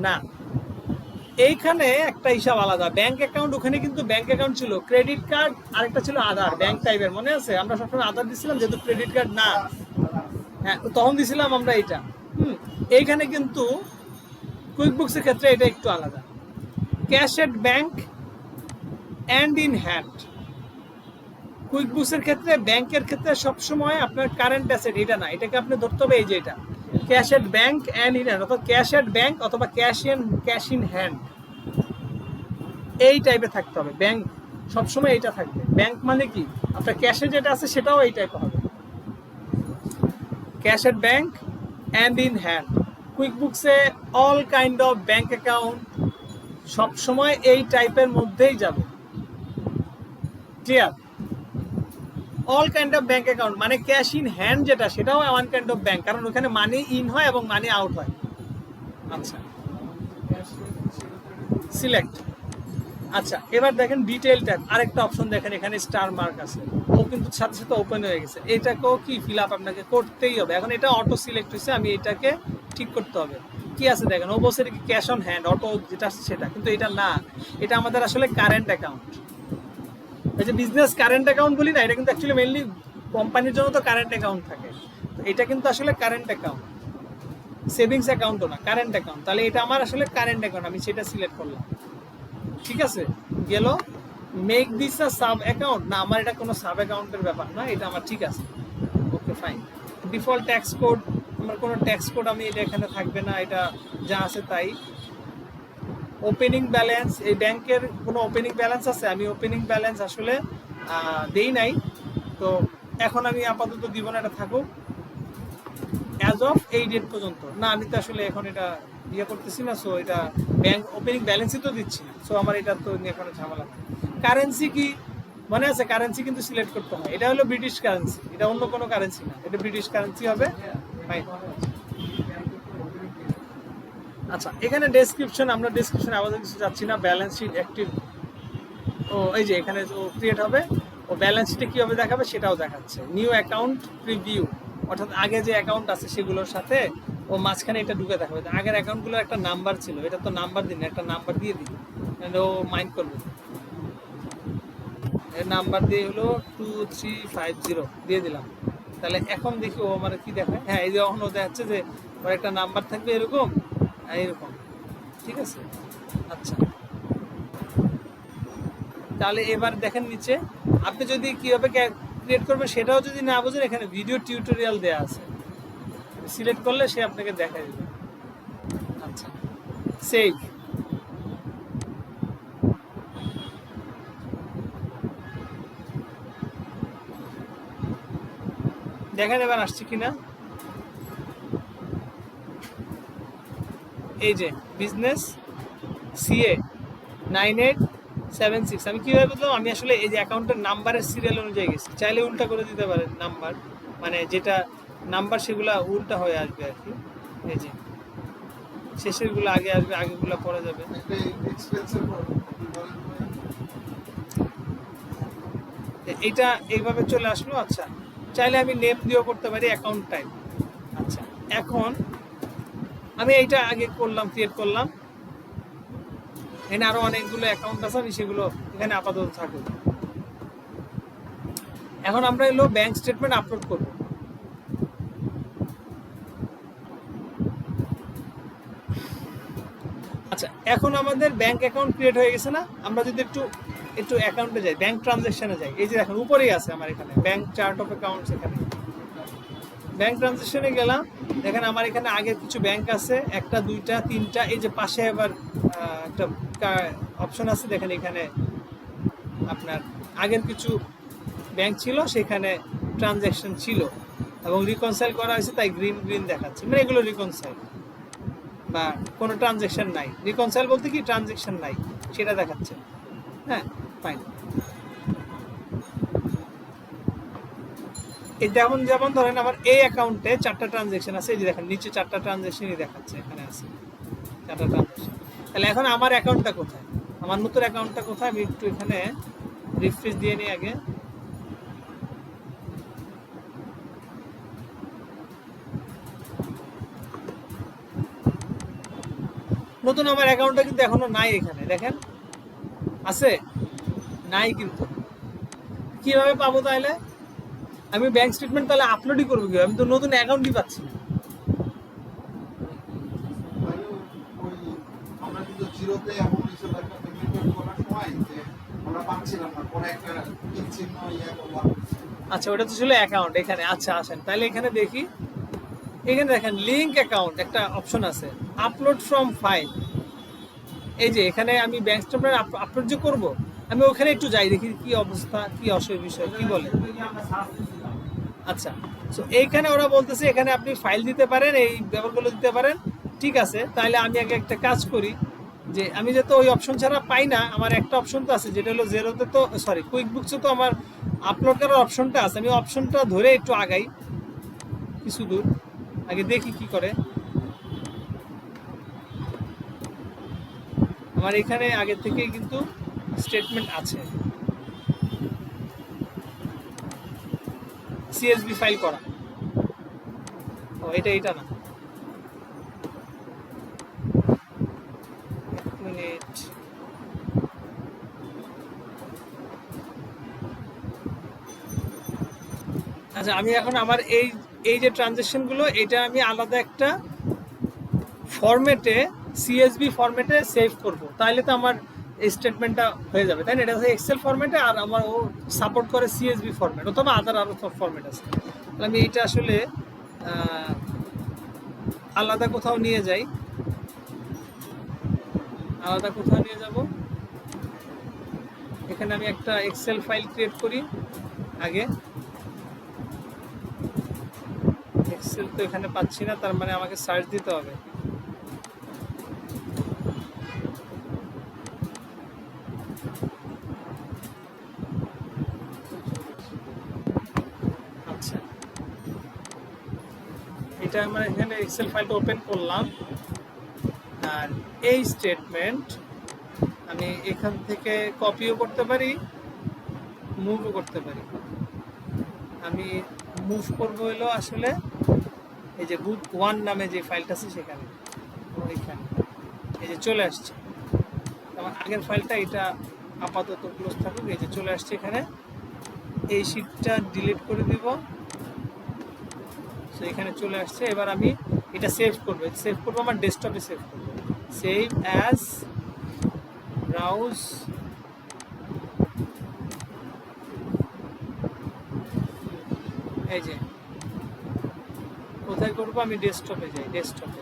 না, এইখানে একটা হিসাব আলাদা। ব্যাংক অ্যাকাউন্ট, ওখানে কিন্তু ব্যাংক অ্যাকাউন্ট ছিল, ক্রেডিট কার্ড আরেকটা ছিল আধার, ব্যাংক টাইপের, মনে আছে? আমরা সবসময় আধার দিছিলাম, যেহেতু ক্রেডিট কার্ড না, হ্যাঁ তখন দিছিলাম আমরা এইটা। এইখানে কিন্তু কুইক বুকসের ক্ষেত্রে এটা একটু আলাদা। Cash at bank and in hand. কুইক বুকসের ক্ষেত্রে ব্যাংকের ক্ষেত্রে সবসময় আপনার কারেন্ট অ্যাসেট এটা না, এটাকে আপনি ধরতে হবে এই যে এটা cash at bank and in hand, অথবা ক্যাশ এট ব্যাংক অথবা ক্যাশ ইন হ্যান্ড, এই টাইপে থাকতে হবে। ব্যাংক সবসময় এইটা থাকবে। ব্যাংক মানে কি? আপনার ক্যাশে যেটা আছে সেটাও এই টাইপে হবে, cash at bank and in hand. কুইক বুকসে all kind of bank account সবসময় এই টাইপের মধ্যেই যাবে। Clear? All kind of bank account মানে ক্যাশ ইন হ্যান্ড যেটা, সেটাও ওয়ান কাইন্ড অফ ব্যাংক, কারণ ওখানে মানি ইন হয় এবং মানি আউট হয়। আচ্ছা সিলেক্ট। আচ্ছা এবার দেখেন ডিটেইল ট্যাব, আরেকটা অপশন দেখেন এখানে স্টার মার্ক আছে, ও কিন্তু সাথে সাথে ওপেন হয়ে গেছে। এটাকেও কি ফিল আপ আপনাকে করতেই হবে। এখন এটা অটো সিলেক্ট হয়েছে, আমি এটাকে ঠিক করতে হবে। কি আছে দেখেন, ও বলছে কি ক্যাশ অন হ্যান্ড অটো যেটা সেটা, কিন্তু এটা না, এটা আমাদের আসলে কারেন্ট অ্যাকাউন্ট। এই যে বিজনেস কারেন্ট অ্যাকাউন্ট বলি না, এটা কিন্তু অ্যাকচুয়ালি মেইনলি কোম্পানির জন্য তো কারেন্ট অ্যাকাউন্ট থাকে, তো এটা কিন্তু আসলে কারেন্ট অ্যাকাউন্ট, সেভিংস অ্যাকাউন্টও না, কারেন্ট অ্যাকাউন্ট। তাহলে এটা আমার আসলে কারেন্ট অ্যাকাউন্ট, আমি সেটা সিলেক্ট করলাম। ঠিক আছে, গেল। Make this a sub account, না আমার এটা কোনো সাব অ্যাকাউন্টের ব্যাপার না, এটা আমার ঠিক আছে। Okay fine. Default tax code, আমার কোনো ট্যাক্স কোড আমি এটা এখানে থাকবে না, এটা যা আছে তাই। ওপেনিং ব্যালেন্স, এই ব্যাংকের কোনো ওপেনিং ব্যালেন্স আছে? আমি ওপেনিং ব্যালেন্স আসলে দেই নাই, তো এখন আমি আপাতত দিব না, এটা থাকুক। অ্যাজ অফ এই ডেট পর্যন্ত না, আমি তো আসলে এখন এটা ইয়ে করতেছি না, সো এটা ব্যাংক ওপেনিং ব্যালেন্সই তো দিচ্ছি না, সো আমার এটা তো নিয়ে কোনো ঝামেলা নেই। কারেন্সি কি মনে আছে? কারেন্সি কিন্তু সিলেক্ট করতে হয়। এটা হলো ব্রিটিশ কারেন্সি, এটা অন্য কোনো কারেন্সি না, এটা ব্রিটিশ কারেন্সি হবে। আচ্ছা, এখানে ডেসক্রিপশন, আমরা ডেসক্রিপশন আবার কিছু যাচ্ছি না। ব্যালেন্স শিট অ্যাক্টিভ, ও এই যে এখানে ও ক্রিয়েট হবে, ও ব্যালেন্স শিটে কীভাবে দেখাবে সেটাও দেখাচ্ছে। নিউ অ্যাকাউন্ট প্রিভিউ, অর্থাৎ আগে যে অ্যাকাউন্ট আছে সেগুলোর সাথে ও মাঝখানে এটা ঢুকে দেখাবে। আগের অ্যাকাউন্টগুলোর একটা নাম্বার ছিল, এটা তো নাম্বার দিন, একটা নাম্বার দিয়ে দিই, ও মাইন্ড করবে। এর নাম্বার দিয়ে হলো 2350 দিয়ে দিলাম। তাহলে এখন দেখি ও আমার কি দেখায়। হ্যাঁ, এই যে এখন ও দেখাচ্ছে যে ওর একটা নাম্বার থাকবে এরকম এইরকম, ঠিক আছে। আচ্ছা, তাহলে এবার দেখেন নিচে, আপনি যদি কীভাবে ক্রিয়েট করবেন সেটাও যদি না বোঝেন, এখানে ভিডিও টিউটোরিয়াল দেওয়া আছে, সিলেক্ট করলে সে আপনাকে দেখাই দেবে। আচ্ছা, সেভ। দেখেন এবার আসছে কিনা। এই যে বিজনেস সিএ 9876, আমি কীভাবে বুঝলাম? আমি আসলে এই যে অ্যাকাউন্টের নাম্বারের সিরিয়াল অনুযায়ী গেছি। চাইলে উল্টা করে দিতে পারেন নাম্বার, মানে যেটা নাম্বার সেগুলো উল্টা হয়ে আসবে আর কি। এই যে শেষেরগুলো আগে আসবে, আগেগুলো পরে যাবে। এইটা এইভাবে চলে আসলো। আচ্ছা, চাইলে আমি নেম দিয়েও করতে পারি, অ্যাকাউন্ট টাইপ। আচ্ছা, এখন আমি এইটা আগে করলাম, ক্রিয়েট করলাম। এখানে আরো অনেকগুলো অ্যাকাউন্ট আছে, আমি সেগুলো এখানে আপাতত থাকুক। এখন আমরা এলো ব্যাংক স্টেটমেন্ট আপলোড করব। আচ্ছা, এখন আমাদের ব্যাংক অ্যাকাউন্ট ক্রিয়েট হয়ে গেছে না? আমরা যদি একটু একটু অ্যাকাউন্টে যাই, ব্যাংক ট্রানজ্যাকশনে যাই, এই যে দেখেন উপরেই আছে আমার এখানে ব্যাংক চার্ট অফ অ্যাকাউন্টস। এখানে ব্যাংক ট্রানজ্যাকশনে গেলাম, দেখেন আমার এখানে আগের কিছু ব্যাংক আছে, একটা দুইটা তিনটা। এই যে পাশে আবার একটা অপশন আছে, দেখেন এখানে আপনার আগের কিছু ব্যাংক ছিল, সেখানে ট্রানজ্যাকশন ছিল এবং রিকনসাইল করা হয়েছে, তাই গ্রিন গ্রিন দেখাচ্ছে, মানে এগুলো রিকনসাইল বা কোনো ট্রানজ্যাকশন নাই। রিকনসাইল বলতে কি ট্রানজ্যাকশন নাই সেটা দেখাচ্ছে। হ্যাঁ, ফাইন। এই যেমন যেমন ধরেন আমার এই অ্যাকাউন্টে 4টা ট্রানজ্যাকশন আছে, এই যে দেখেন নিচে 4টা ট্রানজ্যাকশনই দেখাচ্ছে, এখানে আছে 4টা ট্রানজ্যাকশন। তাহলে এখন আমার অ্যাকাউন্টটা কোথায়, আমার নতুন অ্যাকাউন্টটা কোথায়? আমি একটু এখানে রিফ্রেশ দিয়ে নিই আগে। নতুন আমার অ্যাকাউন্টটা কিন্তু এখনো নাই, এখানে দেখেন আছে নাই, কিন্তু কিভাবে পাবো? তাহলে আমি ব্যাংক স্টেটমেন্ট তাহলে আপলোডই করবো কি? আমি তো নতুন অ্যাকাউন্টই পাচ্ছি না। আচ্ছা, ওটা তো ছিল অ্যাকাউন্ট এখানে। আচ্ছা, আসেন তাহলে এখানে দেখি। এখানে দেখেন লিঙ্ক অ্যাকাউন্ট একটা অপশন আছে, আপলোড ফ্রম ফাইল। এই যে এখানে আমি ব্যাংক স্টেটমেন্ট আপলোড যে করবো, আমি ওখানে একটু যাই, দেখি কি অবস্থা, কি বিষয়, কি বলে। আচ্ছা, সো এইখানে ওরা বলতেছে এখানে আপনি ফাইল দিতে পারেন, এই ব্যাপারগুলো দিতে পারেন। ঠিক আছে, তাহলে আমি আগে একটা কাজ করি, যে আমি যেহেতু ওই অপশন ছাড়া পাই না, আমার একটা অপশন তো আছে, যেটা হলো জেরোতে, তো সরি কুইক বুকসে তো আমার আপলোড করার অপশনটা আছে। আমি অপশনটা ধরে একটু আগাই কিছু দূর, আগে দেখি কি করে। আমার এখানে আগে থেকেই কিন্তু স্টেটমেন্ট আছে, সিএসভি ফাইল করা। ও এটা না, এক মিনিট। আচ্ছা, আমি এখন আমার এই যে ট্রানজ্যাকশনগুলো, এটা আমি আলাদা একটা ফরম্যাটে, সিএসভি ফরম্যাটে সেভ করব, তাহলে তো আমার এই স্টেটমেন্টটা হয়ে যাবে, তাই না? এটা হচ্ছে এক্সেল ফরম্যাটে, আর আমার ও সাপোর্ট করে সিএসভি ফরম্যাট, অথবা আরও সব ফরম্যাট আছে। তাহলে আমি এইটা আসলে আলাদা কোথাও নিয়ে যাই, আলাদা কোথাও নিয়ে যাব। এখানে আমি একটা এক্সেল ফাইল ক্রিয়েট করি আগে, এক্সেল তো এখানে পাচ্ছি না, তার মানে আমাকে সার্চ দিতে হবে। আচ্ছা, এটা আমরা এখানে এক্সেল ফাইলটা ওপেন করলাম, আর এই স্টেটমেন্ট আমি এখান থেকে কপিও করতে পারি, মুভও করতে পারি। আমি মুভ করবো হলো আসলে এই যে বুক 1 নামে যে ফাইলটা আছে সেখানে, ওইখানে এই যে চলে আসছে আমার আগের ফাইলটা, এটা আপাতত ক্লোজ থাকুক। এই যে চলে আসছে এখানে, এই শিটটা ডিলিট করে দিব। তো এখানে চলে আসছে। এবার আমি এটা সেভ করবো, সেভ করবো আমার ডেস্কটপে সেভ করবো। সেভ অ্যাজ ব্রাউজ এই যে কোথায় করবো, আমি ডেস্কটপে যাই, ডেস্কটপে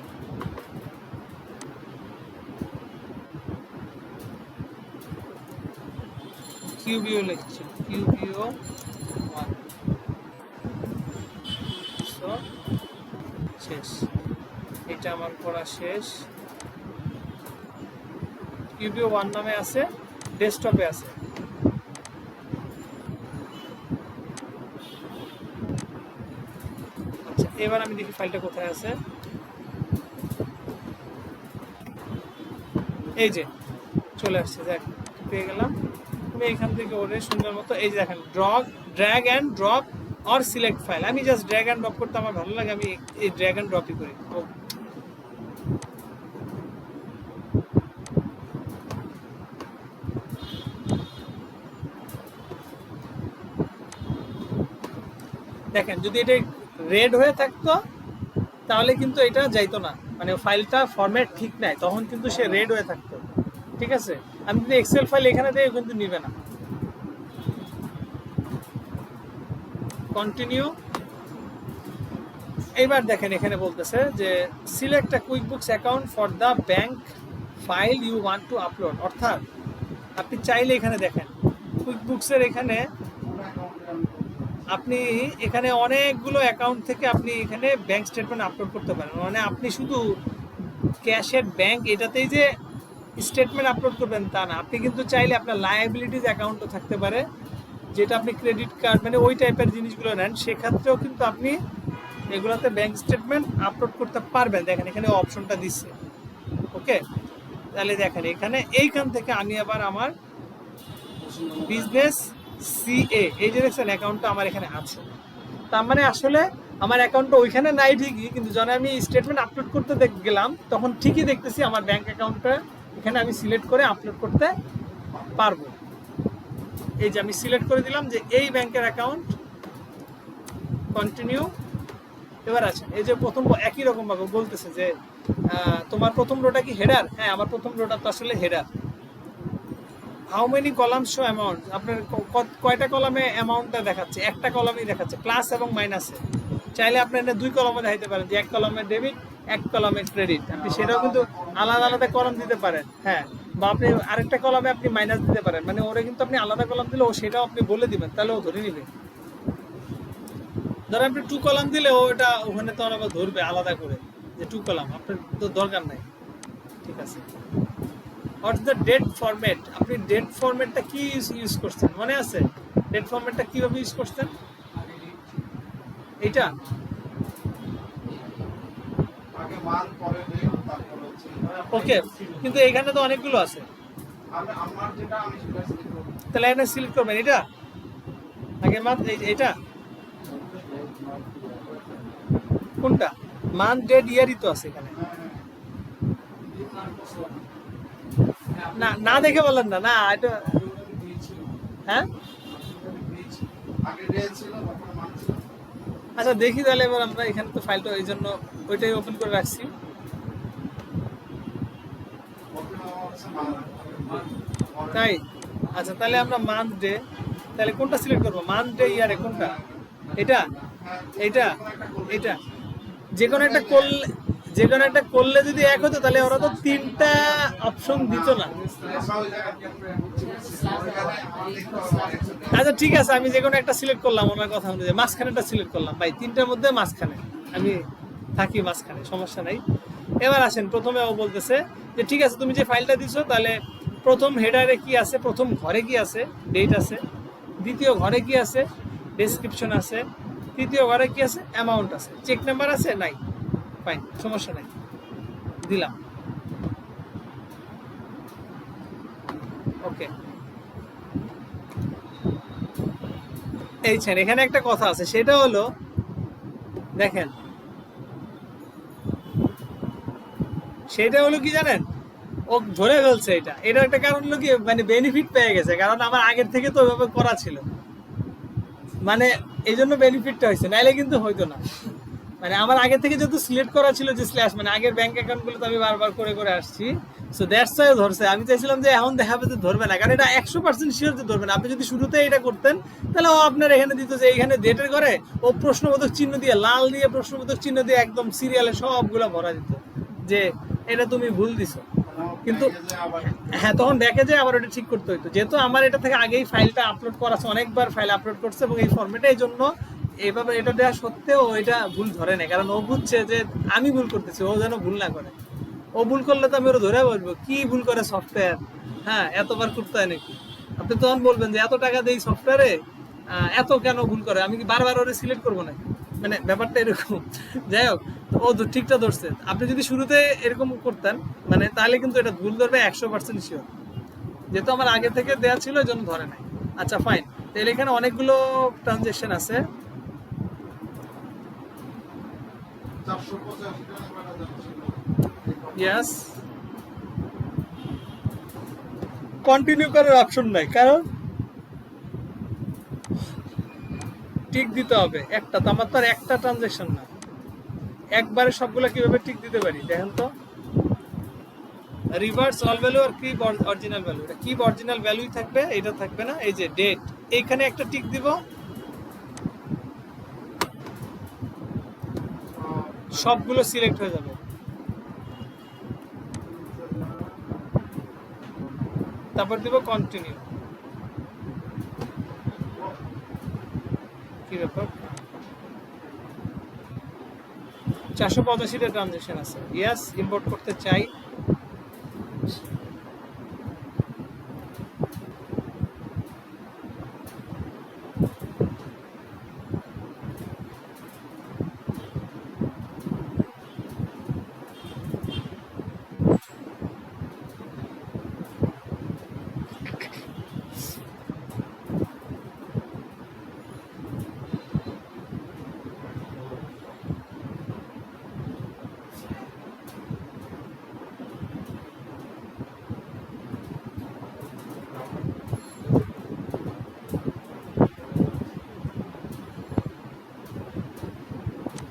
কিউবিও লিখছি, কিউবিও 1। সো শেষ, এটা আমার করা শেষ। কিউবিও 1 নামে আছে, ডেস্কটপে আছে। আচ্ছা, এবার আমি দেখি ফাইলটা কোথায় আছে। এই যে চলে আসছে, দেখ পেয়ে গেলাম। আমি এখান থেকে ওরে সুন্দর মতো এই যে দেখেন drag and drop or select file. আমি জাস্ট ড্র্যাগ অ্যান্ড ড্রপ করতে আমার ভালো লাগে, আমি এই ড্র্যাগ অ্যান্ড ড্রপই করি। দেখেন যদি এটা রেড হয়ে থাকতো তাহলে কিন্তু এটা যাইতো না, মানে ফাইলটা ফরম্যাট ঠিক নাই, তখন কিন্তু সে রেড হয়ে থাকতো। ঠিক আছে, আমি যদি এক্সেল ফাইল এখানে দেই কিন্তু নিবে না। কন্টিনিউ। এইবার দেখেন এখানে বলতেছে যে select a QuickBooks account for the bank file you want to upload. অর্থাৎ আপনি চাইলে এখানে দেখেন কুইকবুকসের এখানে আপনি এখানে অনেকগুলো অ্যাকাউন্ট থেকে আপনি এখানে ব্যাংক স্টেটমেন্ট আপলোড করতে পারেন। মানে আপনি শুধু ক্যাশের ব্যাংক এটাতেই যে স্টেটমেন্ট আপলোড করবেন তা না, আপনি কিন্তু চাইলে আপনার লায়াবিলিটিজ অ্যাকাউন্টও থাকতে পারে, যেটা আপনি ক্রেডিট কার্ড মানে ওই টাইপের জিনিসগুলো নেন, সেক্ষেত্রেও কিন্তু আপনি এগুলোতে ব্যাংক স্টেটমেন্ট আপলোড করতে পারবেন। দেখেন এখানে অপশনটা দিচ্ছে। ওকে, তাহলে দেখেন এখানে এইখান থেকে আমি আবার আমার বিজনেস সিএ এই যে দেখছেন অ্যাকাউন্টটা আমার এখানে আছে। তার মানে আসলে আমার অ্যাকাউন্টটা ওইখানে নাই ঠিকই, কিন্তু যখন আমি স্টেটমেন্ট আপলোড করতে গেলাম তখন ঠিকই দেখতেছি আমার ব্যাংক অ্যাকাউন্টটা এখানে আমি সিলেক্ট করে আপলোড করতে পারবো। এই যে আমি সিলেক্ট করে দিলাম যে এই ব্যাংকের অ্যাকাউন্ট, কন্টিনিউ। এবার আছে এই যে প্রথম একই রকম ভাবে বলতেছে যে তোমার প্রথম রোটা কি হেডার? হ্যাঁ, আমার প্রথম রোটা তো আসলে header. How many column show amount, আপনার কয়টা কলামে অ্যামাউন্টটা দেখাচ্ছে? একটা কলামেই দেখাচ্ছে, প্লাস এবং মাইনাসে। চাইলে আপনি এটা 2 কলামে দেখাইতে পারেন, যে 1 কলামে ডেবিট 1 কলামে ক্রেডিট, আপনি সেটাও কিন্তু আলাদা আলাদা কলাম দিতে পারেন। হ্যাঁ, বা আপনি আরেকটা কলামে আপনি মাইনাস দিতে পারেন, মানে ওরা কিন্তু আপনি আলাদা কলাম দিলে ও সেটাও আপনি বলে দিবেন, তাহলে ও ধরে নিবে। ধরেন আপনি 2 কলাম দিলে ও এটা ওখানে তো আবার ধরবে আলাদা করে যে 2 কলাম, আপনার তো দরকার নাই। ঠিক আছে, হোয়াটস দ্য ডেট ফরম্যাট, আপনি ডেট ফরম্যাটটা কি ইউজ করছেন মনে আছে? ডেট ফরম্যাটটা কিভাবে ইউজ করছেন? এইটা ওকে, কিন্তু এখানে তো অনেকগুলো আছে, তাহলে এখানে সিলেক্ট করবেন এটা আগে মান্থ। এইটা কোনটা? মান্থ ডেট ইয়ারই তো আছে এখানে। না না দেখে বলেন না, না এটা হ্যাঁ আচ্ছা দেখি তাহলে। এবার আমরা এখানে তো ফাইলটা এই জন্য ওইটাই ওপেন করে রাখছি। তাই আচ্ছা, তাহলে আমরা মান্থ ডে, তাহলে কোনটা সিলেক্ট করবো? মান্থ ডে ইয়ারে কোনটা? এটা এইটা এটা যে কোনো একটা করলে, যে কোনো একটা করলে যদি এক হতো তাহলে ওরা তো 3টা অপশন দিত না। আচ্ছা ঠিক আছে, আমি যে কোনো একটা সিলেক্ট করলাম ওনার কথা অনুযায়ী, মাঝখানেটা সিলেক্ট করলাম ভাই, 3টার মধ্যে মাঝখানে। আমি থাকি মাঝখানে, সমস্যা নাই। এবার আসেন, প্রথমে ও বলতেছে যে ঠিক আছে তুমি যে ফাইলটা দিছো তাহলে প্রথম হেডারে কি আছে, প্রথম ঘরে কি আছে, ডেট আছে, দ্বিতীয় ঘরে কি আছে, ডেসক্রিপশন আছে, তৃতীয় ঘরে কি আছে, অ্যামাউন্ট আছে, চেক নাম্বার আছে, নাই, ফাইন, সমস্যা নাই, দিলাম, ওকে। এই এখানে একটা কথা আছে, সেটা হলো দেখেন, সেটা হলো কি জানেন, ও ধরে ফেলছে এটা, এটা একটা কারণ হলো কি, মানে বেনিফিট পেয়ে গেছে, কারণ আমার আগের থেকে তো ওইভাবে করা ছিল, মানে এই জন্য বেনিফিটটা হয়েছে, নাইলে কিন্তু হইতো না। মানে আমার আগে থেকে যেহেতু সিলেক্ট করা ছিল যে স্ল্যাশ, মানে আগের ব্যাংক অ্যাকাউন্টগুলো তো আমি বারবার করে করে আসছি, সো দ্যাটস ওয়াই ধরছে। আমি চাইছিলাম যে এখন দেখাবে যে ধরবে না, কারণ এটা 100% শিওর যে ধরবে না। আপনি যদি শুরুতে এটা করতেন তাহলে ও আপনার এখানে দিত যে এইখানে ডেটের করে ও প্রশ্নবোধক চিহ্ন দিয়ে, লাল দিয়ে প্রশ্নবোধক চিহ্ন দিয়ে একদম সিরিয়ালে সবগুলো ভরা দিত যে এটা তুমি ভুল দিছো। কিন্তু হ্যাঁ, তখন দেখে যে আবার ওটা ঠিক করতে হইতো, যেহেতু আমার এটা থেকে আগেই ফাইলটা আপলোড করা আছে, অনেকবার ফাইল আপলোড করছে এবং এই ফরম্যাটে, এই জন্য এইভাবে এটা দেওয়া সত্ত্বেও এটা ভুল ধরে না, কারণ ও বুঝছে যে আমি ভুল করতেছি, ও যেন ভুল না করে। ও ভুল করলে তো আমি ওরা ধরে বলবো কি ভুল করে সফটওয়্যার, হ্যাঁ এতবার করতে হয় নাকি। আপনি তখন বলবেন যে এত টাকা দেই সফটওয়্যারে, এত কেন ভুল করে, আমি কি বারবার ওরে সিলেক্ট করবো নাকি, মানে ব্যাপারটা এরকম। যাই হোক, ও ঠিকটা ধরছে। আপনি যদি শুরুতে এরকম করতেন মানে তাহলে কিন্তু এটা ভুল ধরবে 100% শিওর, যেহেতু আমার আগে থেকে দেওয়া ছিল এই জন্য ধরে নাই। আচ্ছা ফাইন, তাহলে এখানে অনেকগুলো ট্রানজেকশন আছে। ইয়েস, কন্টিনিউ করার অপশন নাই, কারণ টিক দিতে হবে একটা, তো আমার তো আর একটা ট্রানজেকশন না, একবারে সবগুলো কিভাবে টিক দিতে পারি দেখেন তো। রিভার্স অল ভ্যালু আর কিপ অরিজিনাল ভ্যালু, এটা কিপ অরিজিনাল ভ্যালুই থাকবে, এটা থাকবে না। এই যে ডেট, এইখানে একটা টিক দিব, সবগুলো সিলেক্ট হয়ে যাবে। তারপর দিব কন্টিনিউ। কি ব্যাপার, 485টা ট্রানজেকশন আছে। ইয়েস, ইম্পোর্ট করতে চাই।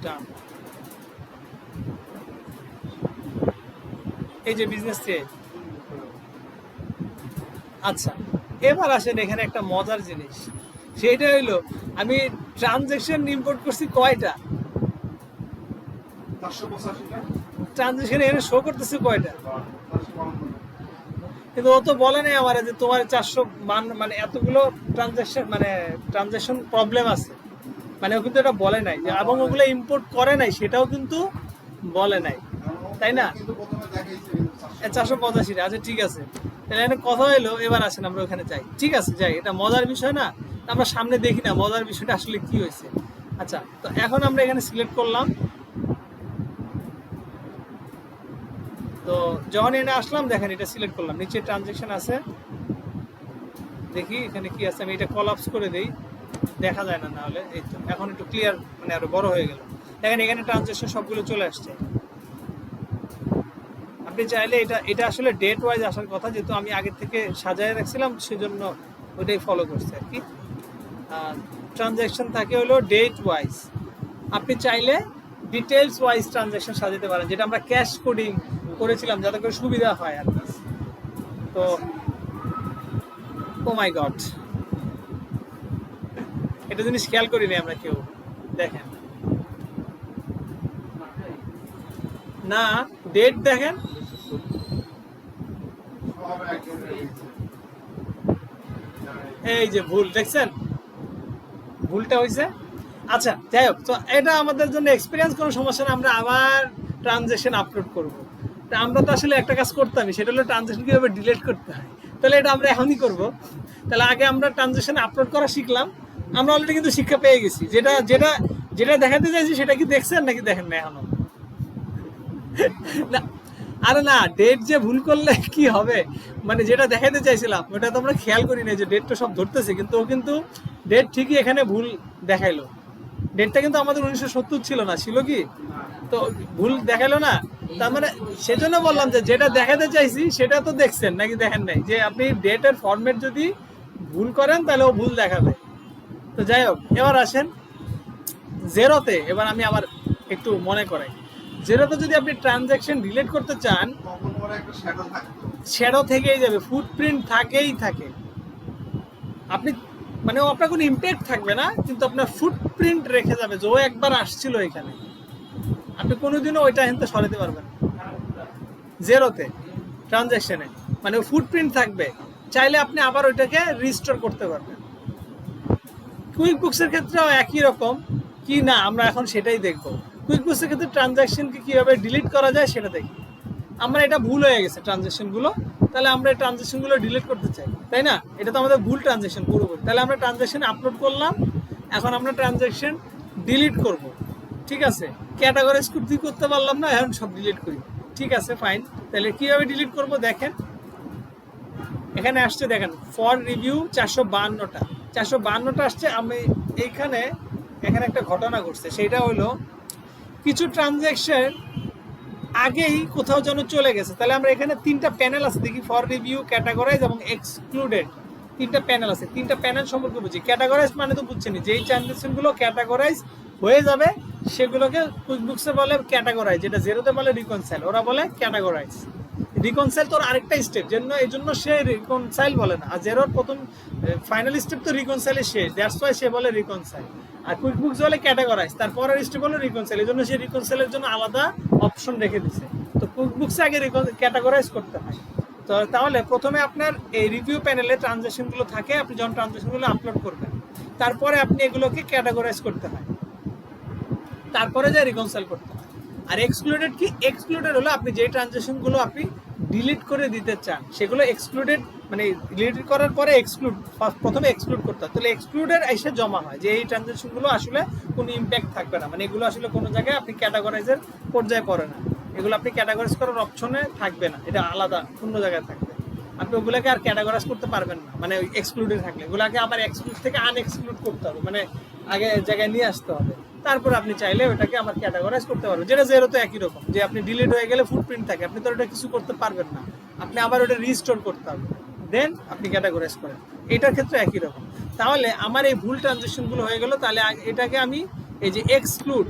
Done. এই যে বিজনেস থেকে। আচ্ছা, এবার আসেন এখানে একটা মজার জিনিস, সেটা হইলো আমি ট্রানজেকশন ইম্পোর্ট করছি কয়টা, ট্রানজেকশন এখানে শো করতেছে কয়টা, কিন্তু ও তো বলে নাই আমার যে তোমার 400 মান, মানে এতগুলো ট্রানজেকশন, মানে ট্রানজেকশন প্রবলেম আছে, মানে ও কিন্তু এটা বলে নাই যে, এবং ওগুলো ইম্পোর্ট করে নাই সেটাও কিন্তু বলে নাই, তাই না। 485টা, আচ্ছা ঠিক আছে, তাহলে এখানে কথা হইলো। এবার আসেন আমরা ওখানে যাই, ঠিক আছে যাই, এটা মজার বিষয় না, আমরা সামনে দেখি না মজার বিষয়টা আসলে কি হয়েছে। আচ্ছা, তো এখন আমরা এখানে সিলেক্ট করলাম, তো যখন এটা আসলাম দেখেন এটা সিলেক্ট করলাম, নিচে ট্রানজেকশন আছে, দেখি এখানে কি আছে, আমি এটা কলাপস করে দেই, দেখা যায় না, নাহলে এই তো এখন একটু ক্লিয়ার, মানে আরো বড় হয়ে গেল। দেখেন এখানে ট্রানজেকশন সবগুলো চলে আসছে। আপনি চাইলে এটা আসলে ডেট ওয়াইজ আসার কথা, যেহেতু আমি আগে থেকে সাজায় রাখছিলাম সেজন্য ওইটাই ফলো করছে আর কি। ট্রানজ্যাকশন থাকে হলো ডেট ওয়াইজ, আপনি চাইলে ডিটেলস ওয়াইজ ট্রানজ্যাকশন সাজাতে পারেন, যেটা আমরা ক্যাশ কোডিং করেছিলাম যাতে করে সুবিধা হয় আর কি। তো ও মাই গড, এটা জিনিস খেয়াল করিনি আমরা কেউ, দেখেন না, ডেট দেখেন, এই যে ভুল দেখছেন, ভুলটা হয়েছে। আচ্ছা যাই হোক, তো এটা আমাদের জন্য এক্সপিরিয়েন্স, কোনো সমস্যা না, আমরা আবার ট্রানজেকশন আপলোড করব। তা আমরা তো আসলে একটা কাজ করতামই, সেটা হলো ট্রানজেকশন কীভাবে ডিলিট করতে হয়। তাহলে এটা আমরা এখনই করব। তাহলে আগে আমরা ট্রানজেকশন আপলোড করা শিখলাম। আমরা অলরেডি কিন্তু শিক্ষা পেয়ে গেছি। যেটা যেটা যেটা দেখাতে চাইছি সেটা কি দেখছেন নাকি দেখেন না এখনো? না, আরে না, ডেট যে ভুল করলে কি হবে, মানে যেটা দেখাতে চাইছিলাম ওটা তো আমরা খেয়াল করি না, যে ডেটটা সব ধরতেছে, কিন্তু ও কিন্তু ডেট ঠিকই এখানে ভুল দেখাইলো। ডেটটা কিন্তু আমাদের 1970 ছিল না, ছিল কি? তো ভুল দেখাইলো না। তার মানে সেজন্য বললাম যে যেটা দেখাতে চাইছি সেটা তো দেখছেন নাকি দেখেন নাই, যে আপনি ডেটের ফরম্যাট যদি ভুল করেন তাহলে ও ভুল দেখাবে। তো যাই হোক, এবার আসেন জেরোতে। এবার আমি আবার একটু মনে করাই, জেরোতে যদি আপনি ট্রানজ্যাকশন ডিলিট করতে চান, শ্যাডো থেকেই যাবে, ফুটপ্রিন্ট থাকেই থাকে। আপনি মানে আপনার কোনো ইম্প্যাক্ট থাকবে না, কিন্তু আপনার ফুটপ্রিন্ট রেখে যাবে যে ও একবার আসছিল এখানে। আপনি কোনোদিনও ওইটা এখান থেকে সরাতে পারবেন জেরোতে ট্রানজ্যাকশনে, মানে ফুটপ্রিন্ট থাকবে। চাইলে আপনি আবার ওইটাকে রিস্টোর করতে পারবেন। কুইক বুকসের ক্ষেত্রেও একই রকম কি না, আমরা এখন সেটাই দেখব। কুইক বুকসের ক্ষেত্রে ট্রানজ্যাকশনকে কীভাবে ডিলিট করা যায় সেটা দেখি। আমরা এটা ভুল হয়ে গেছে ট্রানজ্যাকশনগুলো, তাহলে আমরা এই ট্রানজ্যাকশনগুলো ডিলিট করতে চাই, তাই না? এটা তো আমাদের ভুল ট্রানজ্যাকশন পুরোপুরি। তাহলে আমরা ট্রানজ্যাকশন আপলোড করলাম, এখন আমরা ট্রানজ্যাকশন ডিলিট করব। ঠিক আছে, ক্যাটাগরাইজ করতে পারলাম না, এখন সব ডিলিট করি। ঠিক আছে, ফাইন। তাহলে কীভাবে ডিলিট করব দেখেন, এখানে আসছে দেখেন ফর রিভিউ 452টা 452টা আসছে। আমি এখানে একটা ঘটনা ঘটছে, সেটা হলো কিছু ট্রানজ্যাকশন আগেই কোথাও যেন চলে গেছে। তাহলে আমরা এখানে 3টা প্যানেল আছে, দেখি ফর রিভিউ, ক্যাটাগরাইজ এবং এক্সক্লুডেড। 3টা প্যানেল আছে। 3টা প্যানেল সম্পর্কে বুঝি। ক্যাটাগরাইজ মানে তো বুঝছেনই, যেই ট্রানজ্যাকশনগুলো ক্যাটাগরাইজ হয়ে যাবে সেগুলোকে কুইকবুকসে বলে ক্যাটাগরাইজ, যেটা জেরোতে বলে রিকনসাইল, ওরা বলে ক্যাটাগরাইজ। রিকনসাইল তোর আরেকটা স্টেপ, এই জন্য সে রিকনসাইল বলে না। আর জেরোর প্রথম ফাইনাল স্টেপ তো রিকনসাইলের শেষ, দ্যাটস ওয়াই সে বলে রিকনসাইল। আর কুইকবুকস বলে ক্যাটাগরাইজ, তারপরের স্টেপ হলো রিকনসাইল, এই জন্য সে রিকনসাইলের জন্য আলাদা অপশন রেখে দিছে। তো কুইকবুকসে আগে ক্যাটাগরাইজ করতে হয়। তো তাহলে প্রথমে আপনার এই রিভিউ প্যানেলে ট্রানজ্যাকশনগুলো থাকে, আপনি যখন ট্রানজ্যাকশনগুলো আপলোড করবেন, তারপরে আপনি এগুলোকে ক্যাটাগরাইজ করতে হয়, তারপরে যা রিকনসাইল করতে হয়। আর এক্সক্লুডেড কি? এক্সক্লুডেড হলো আপনি যে ট্রানজ্যাকশনগুলো আপনি ডিলিট করে দিতে চান সেগুলো এক্সক্লুডেড, মানে ডিলিট করার পরে এক্সক্লুড, প্রথমে এক্সক্লুড করতে হয়। তাহলে এক্সক্লুডেড এসে জমা হয় যে এই ট্রানজ্যাকশনগুলো আসলে কোনো ইম্প্যাক্ট থাকবে না, মানে এগুলো আসলে কোনো জায়গায় আপনি ক্যাটাগরাইজের পর্যায়ে পড়ে না, এগুলো আপনি ক্যাটাগরাইজ করার অপশনে থাকবে না, এটা আলাদা অন্য জায়গায় থাকবে। আপনি ওগুলোকে আর ক্যাটাগরাইজ করতে পারবেন না, মানে ওই এক্সক্লুডেড থাকলে ওগুলোকে আবার এক্সক্লুড থেকে আনএক্সক্লুড করতে হবে, মানে আগে জায়গায় নিয়ে আসতে হবে। তারপর আপনি চাইলে ওটাকে আবার ক্যাটাগরাইজ করতে পারবেন, যেটা জেরোতে একই রকম, যে আপনি ডিলিট হয়ে গেলে ফুটপ্রিন্ট থাকে, আপনি তো ওটা কিছু করতে পারবেন না, আপনি আবার ওটা রিস্টোর করতে হবে, দেন আপনি ক্যাটাগরাইজ করেন। এটার ক্ষেত্রে একই রকম। তাহলে আমার এই ভুল ট্রানজ্যাকশনগুলো হয়ে গেল, তাহলে এটাকে আমি এই যে এক্সক্লুড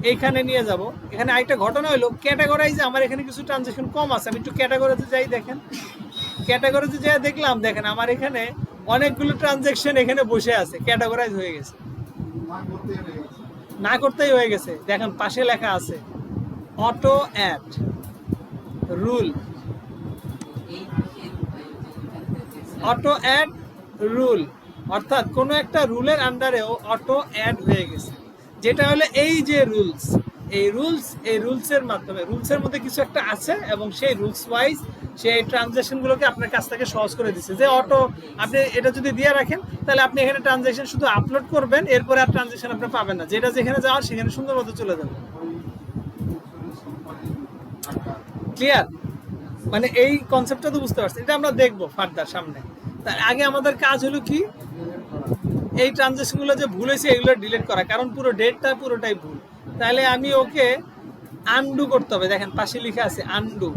এইখানে নিয়ে যাব। এখানে আরেকটা ঘটনা হলো ক্যাটাগরাইজে আমার এখানে কিছু ট্রানজ্যাকশন কম আছে, আমি একটু ক্যাটাগরাইজে যাই, দেখেন ক্যাটাগরিতে যাই দেখলাম, দেখেন আমার এখানে অনেকগুলো ট্রানজ্যাকশন এখানে বসে আছে, ক্যাটাগরাইজ হয়ে গেছে, না করতেই হয়ে গেছে। দেখেন পাশে লেখা আছে auto add rule, auto add rule, অর্থাৎ কোনো একটা রুলের আন্ডারেও অটো অ্যাড হয়ে গেছে, যেটা হলো এই যে রুলস, এই রুলসের মাধ্যমে, রুলসের মধ্যে কিছু একটা আছে এবং সেই রুলস ওয়াইজ সেই ট্রানজ্যাকশনগুলোকে আপনার কাছ থেকে সহজ করে দিচ্ছে, যে অটো আপনি এটা যদি দিয়ে রাখেন তাহলে আপনি এখানে ট্রানজ্যাকশন শুধু আপলোড করবেন, এরপরে আর ট্রানজ্যাকশন আপনি পাবেন না, যেটা যেখানে যাওয়ার সেখানে সুন্দর মতো চলে যাবে। ক্লিয়ার? মানে এই কনসেপ্টটা তো বুঝতে পারছেন, এটা আমরা দেখবো ফার্দার সামনে। তার আগে আমাদের কাজ হলো কি, এই ট্রানজ্যাকশনগুলো যে ভুল হয়েছে এগুলো ডিলিট করা, কারণ পুরো ডেটটা পুরোটাই ভুল। তাহলে আমি ওকে আনডু করতে হবে, দেখেন পাশে লেখা আছে আনডু,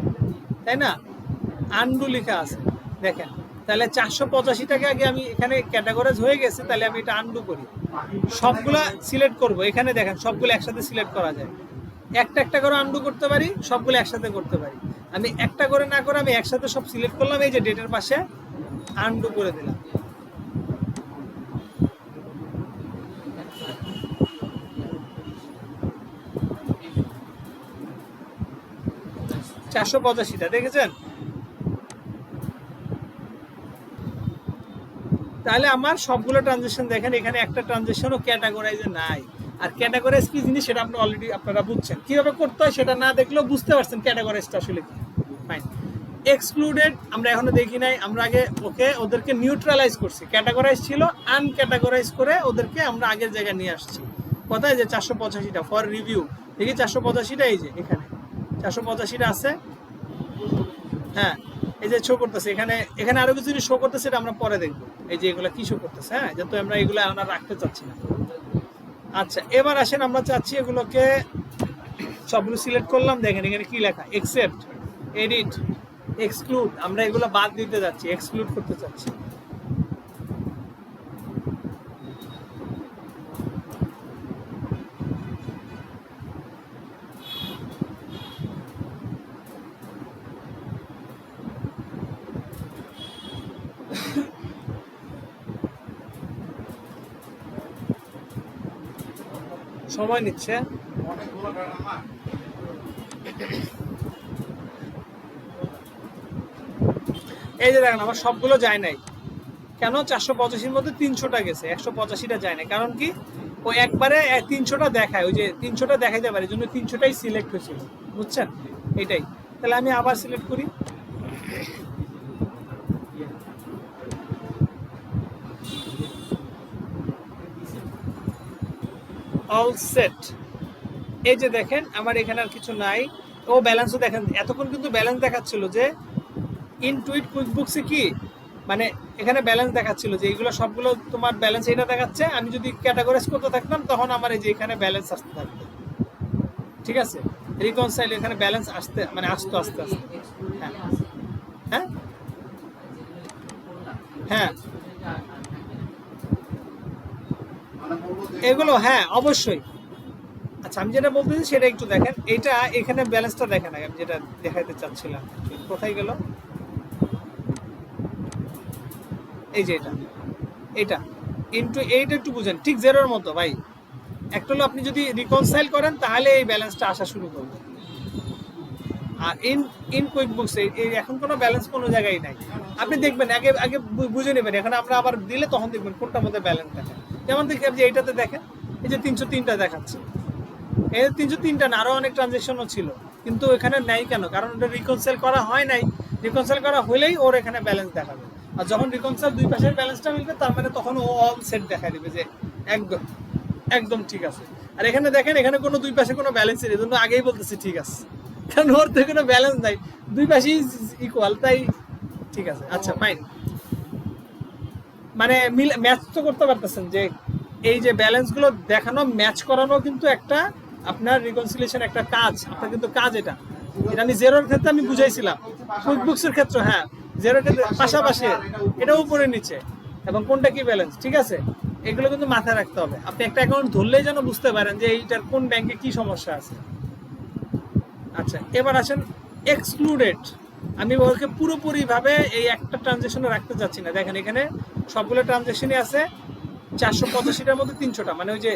তাই না? আনডু লেখা আছে দেখেন। তাহলে 485টাকে আগে আমি এখানে ক্যাটাগরাইজ হয়ে গেছে, তাহলে আমি এটা আনডু করি, সবগুলা সিলেক্ট করব। এখানে দেখেন সবগুলো একসাথে সিলেক্ট করা যায়, একটা একটা করে আনডু করতে পারি, সবগুলো একসাথে করতে পারি। আমি একটা করে না করে আমি একসাথে সব সিলেক্ট করলাম, এই যে ডেটের পাশে আনডু করে দিলাম। চারশো 85টা দেখেছেন? তাহলে আমার সবগুলো ট্রানজেকশন দেখেন, এখানে একটা ট্রানজেকশনও ক্যাটাগরাইজে নাই। আর ক্যাটাগরাইজ কি জিনিস সেটা আপনি অলরেডি আপনারা বুঝছেন, কিভাবে করতে হয় সেটা না দেখলেও বুঝতে পারছেন ক্যাটাগরাইজটা আসলে কি। ফাইন। এক্সক্লুডেড আমরা এখনো দেখি নাই, আমরা আগে ওদেরকে নিউট্রালাইজ করছি। ক্যাটাগরাইজ ছিল, আনক্যাটাগরাইজ করে ওদেরকে আমরা আগের জায়গায় নিয়ে আসছি। কোথায় যে 485টা ফর রিভিউ, দেখি 485টা এই যে এখানে 485টা আছে। হ্যাঁ, এই যে শো করতেছে এখানে, এখানে আরো কিছু জিনিস শো করতেছে, এটা আমরা পরে দেখবো। এই যে এগুলা কি শো করতেছে, হ্যাঁ, যেহেতু আমরা এগুলো আমরা রাখতে চাচ্ছি না। আচ্ছা, এবার আসেন আমরা চাচ্ছি এগুলোকে সবগুলো সিলেক্ট করলাম। দেখেন এখানে কি লেখা, একসেপ্ট, এডিট, এক্সক্লুড। আমরা এগুলো বাদ দিতে যাচ্ছি, এক্সক্লুড করতে চাচ্ছি। সময় নিচ্ছে। এই যে দেখেন আমার সবগুলো যায় নাই কেন, 485-র মধ্যে 300টা গেছে, 185টা যায় না। কারণ কি, ও একবারে 300টা দেখায়, ওই যে 300টা দেখাইতে পারে, এই জন্য 300টাই সিলেক্ট হয়েছিল, বুঝছেন? এটাই। তাহলে আমি আবার সিলেক্ট করি। All set. এই যে দেখেন আমার এখানে আর কিছু নাই। ও ব্যালেন্সও দেখেন, এতক্ষণ কিন্তু ব্যালেন্স দেখাচ্ছিল যে ইনটুইট কুইকবুকসে কি, মানে এখানে ব্যালেন্স দেখাচ্ছিল যে এইগুলো সবগুলো তোমার ব্যালেন্স এটা দেখাচ্ছে। আমি যদি ক্যাটাগরাইজ করতে থাকতাম তখন আমার এই যে এখানে ব্যালেন্স আসতে থাকবে, ঠিক আছে? রিকনসাইল এখানে ব্যালেন্স আসতে মানে আসতো আস্তে আস্তে। হ্যাঁ হ্যাঁ, এগুলো হ্যাঁ অবশ্যই। আচ্ছা, আমি যেটা বলতেছি সেটা একটু দেখেন। এটা এখানে ব্যালেন্সটা দেখেন, আমি যেটা দেখাতে চাচ্ছিলাম। কোথায় গেল? এই যে এটা, এটা ইনটু এইটা একটু বুঝেন, ঠিক জেরোর মতো ভাই। একটা হলো আপনি যদি রিকনসাইল করেন তাহলে এই ব্যালেন্সটা আসা শুরু করবে। আর ইন কুইক বুকস এই এখন কোনো ব্যালেন্স কোনো জায়গায় নাই। আপনি দেখবেন আগে আগে বুঝে নেবেন, এখন আমরা আবার দিলে তখন দেখবেন কোনটার মধ্যে ব্যালেন্স থাকে। যেমন দেখি আপনি এইটাতে দেখেন, এই যে 303টা দেখাচ্ছে। এই 303টা না, আরো অনেক ট্রানজেকশনও ছিল, কিন্তু এখানে নাই কেন? কারণ ওটা রিকনসাইল করা হয় নাই। রিকনসাইল করা হলেই ওর এখানে ব্যালেন্স দেখাবে। আর যখন রিকনসাইল দুই পাশের ব্যালেন্সটা মিলবে তার মানে তখন ও অল সেট দেখাই দিবে যে একদম একদম ঠিক আছে। আর এখানে দেখেন, এখানে কোনো দুই পাশে কোনো ব্যালেন্স নেই, জন্য আগেই বলতেছি ঠিক আছে, কারণ ওর তো কোনো ব্যালেন্স নাই, দুই পাশেই ইকুয়াল, তাই ঠিক আছে। আচ্ছা ফাইন, মানে ম্যাচ তো করতে পারতেছেন যে এই যে ব্যালেন্সগুলো দেখানো, ম্যাচ করানো কিন্তু একটা আপনার রিকনসিলিয়েশন একটা কাজ, আপনার কিন্তু কাজ এটা। এটা আমি জেরোর ক্ষেত্রে আমি বুঝাইছিলাম, কুইকবুকসের ক্ষেত্রে হ্যাঁ, জেরোর ক্ষেত্রে পাশাপাশি এটা উপরে নিচে এবং কোনটা কি ব্যালেন্স, ঠিক আছে? এগুলো কিন্তু মাথায় রাখতে হবে। আপনি একটা অ্যাকাউন্ট ধরলেই যেন বুঝতে পারেন যে এইটার কোন ব্যাংকে কি সমস্যা আছে। আচ্ছা, এবার আসেন এক্সক্লুডেড। আমি ওকে পুরোপুরিভাবে এই একটা ট্রানজেকশনে রাখতে চাচ্ছি না। দেখেন এখানে সবগুলো ট্রানজেকশনই আছে, 485টার মধ্যে 300টা, মানে ওই যে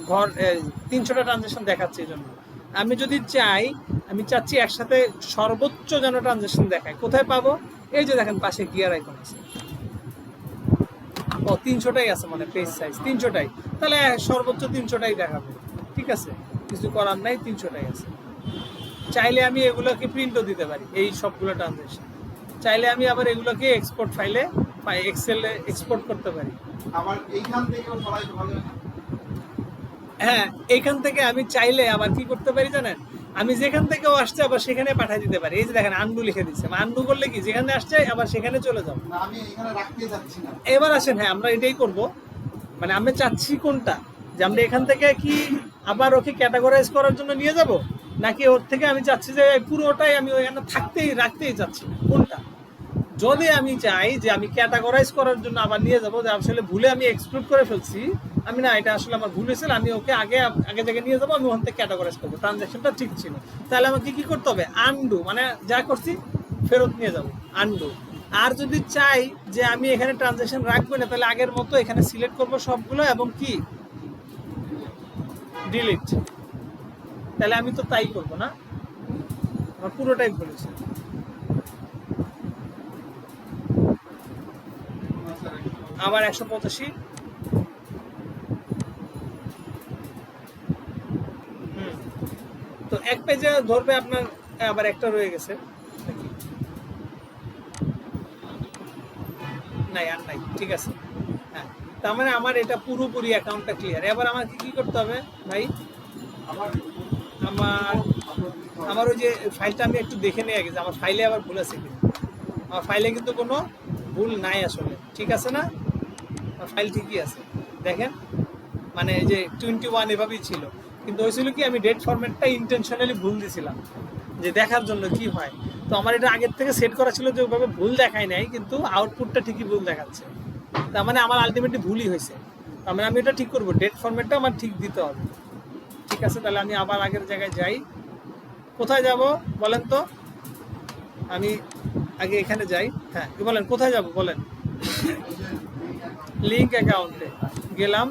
ঘর 300টা ট্রানজেকশন দেখাচ্ছে। এই জন্য আমি যদি চাই, আমি চাচ্ছি একসাথে সর্বোচ্চ যেন ট্রানজেকশন দেখায়। কোথায় পাবো? এই যে দেখেন পাশে গিয়ার আইকন আছে। ও 300টাই আছে, মানে পেজ সাইজ 300টাই, তাহলে সর্বোচ্চ 300টাই দেখাবে, ঠিক আছে? কিছু করার নাই, 300টাই আছে। চাইলে আমি এগুলোকে প্রিন্টও দিতে পারি, এই সবগুলো ট্রানজেকশন। চাইলে আমি আবার এগুলোকে এক্সপোর্ট ফাইলে বা এক্সেলে এক্সপোর্ট করতে পারি। আবার এইখান থেকেও সবাই ভালো। হ্যাঁ, এইখান থেকে আমি চাইলে আবার কি করতে পারি জানেন? আমি যেখান থেকেও আসছে আবার সেখানে পাঠিয়ে দিতে পারি। এই যে দেখেন আন্ডু লিখে দিচ্ছে, আন্ডু করলে কি যেখানে আসছে আবার সেখানে চলে যাও। আমি এখানে রাখতে যাচ্ছি না। এবার আসেন, হ্যাঁ আমরা এটাই করব। মানে আমি চাচ্ছি কোনটা, যে আমরা এখান থেকে কি আবার ওকে ক্যাটাগরাইজ করার জন্য নিয়ে যাব, নাকি ওর থেকে আমি চাচ্ছি যে পুরোটাই আমি ওইখানে রাখতেই চাচ্ছি, কোনটা? যদি আমি চাই যে আমি ক্যাটাগরাইজ করার জন্য আবার নিয়ে যাবো, যে আসলে ভুলে আমি এক্সক্লুড করে ফেলছি, আমি না এটা আসলে আমার ভুল হয়েছিল, আমি ওকে আগে জায়গায় নিয়ে যাবো, আমি ওখান থেকে ক্যাটাগরাইজ করবো, ট্রানজাকশনটা ঠিক ছিল, তাহলে আমাকে কি করতে হবে? আনডু, মানে যা করছি ফেরত নিয়ে যাবো, আনডু। আর যদি চাই যে আমি এখানে ট্রানজাকশন রাখবো না, তাহলে আগের মতো এখানে সিলেক্ট করবো সবগুলো এবং কি ডিলিট। তাহলে আমি তো তাই করবো না, আমার পুরোটাই বলেছে। আবার 185, তো এক পেজে ধরবে আপনার, আবার একটা রয়ে গেছে নাকি? নাই, আর নাই, ঠিক আছে। হ্যাঁ, তার মানে আমার এটা পুরোপুরি অ্যাকাউন্টটা ক্লিয়ার। এবার আমাকে কি করতে হবে ভাই? আবার আমার আমার ওই যে ফাইলটা আমি একটু দেখে নিয়ে গেছি, আমার ফাইলে আবার ভুল আছে কিনা। আমার ফাইলে কিন্তু কোনো ভুল নাই আসলে, ঠিক আছে না? আমার ফাইল ঠিকই আছে, দেখেন। মানে এই যে 21 এভাবেই ছিল, কিন্তু হয়েছিল কি আমি ডেট ফরম্যাটটা ইন্টেনশনালি ভুল দিছিলাম যে দেখার জন্য কি হয়। তো আমার এটা আগের থেকে সেট করা ছিল যে ওইভাবে ভুল দেখায় নাই, কিন্তু আউটপুটটা ঠিকই ভুল দেখাচ্ছে। তার মানে আমার আলটিমেটলি ভুলই হয়েছে। তার মানে আমি এটা ঠিক করবো, ডেট ফরম্যাটটা আমার ঠিক দিতে হবে। ঠিক আছে, তাহলে আমি আবার আগের জায়গায় যাই। কোথায় যাব বলেন তো? আমি আগে এখানে যাই। হ্যাঁ, কি বলেন, কোথায় যাব বলেন? লিঙ্ক অ্যাকাউন্টে গেলাম,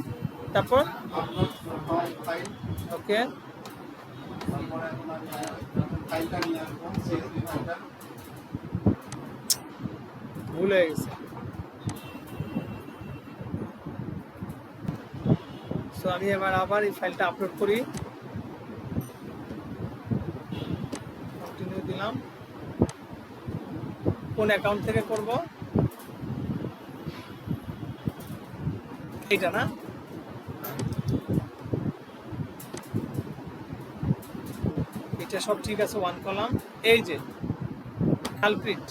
তারপর আপলোড ফাইল, ওকে, তারপরে এখন আমি ফাইলটা নিয়ে আসবো, CSV ফাইলটা। ভুল হয়ে গেছে। সো আমি এবার আবার এই ফাইলটা আপলোড করি, কন্টিনিউ দিলাম। কোন অ্যাকাউন্ট থেকে করব? এটা না? এটা সব ঠিক আছে, ওয়ান কলাম। এই যে কালপ্রিট,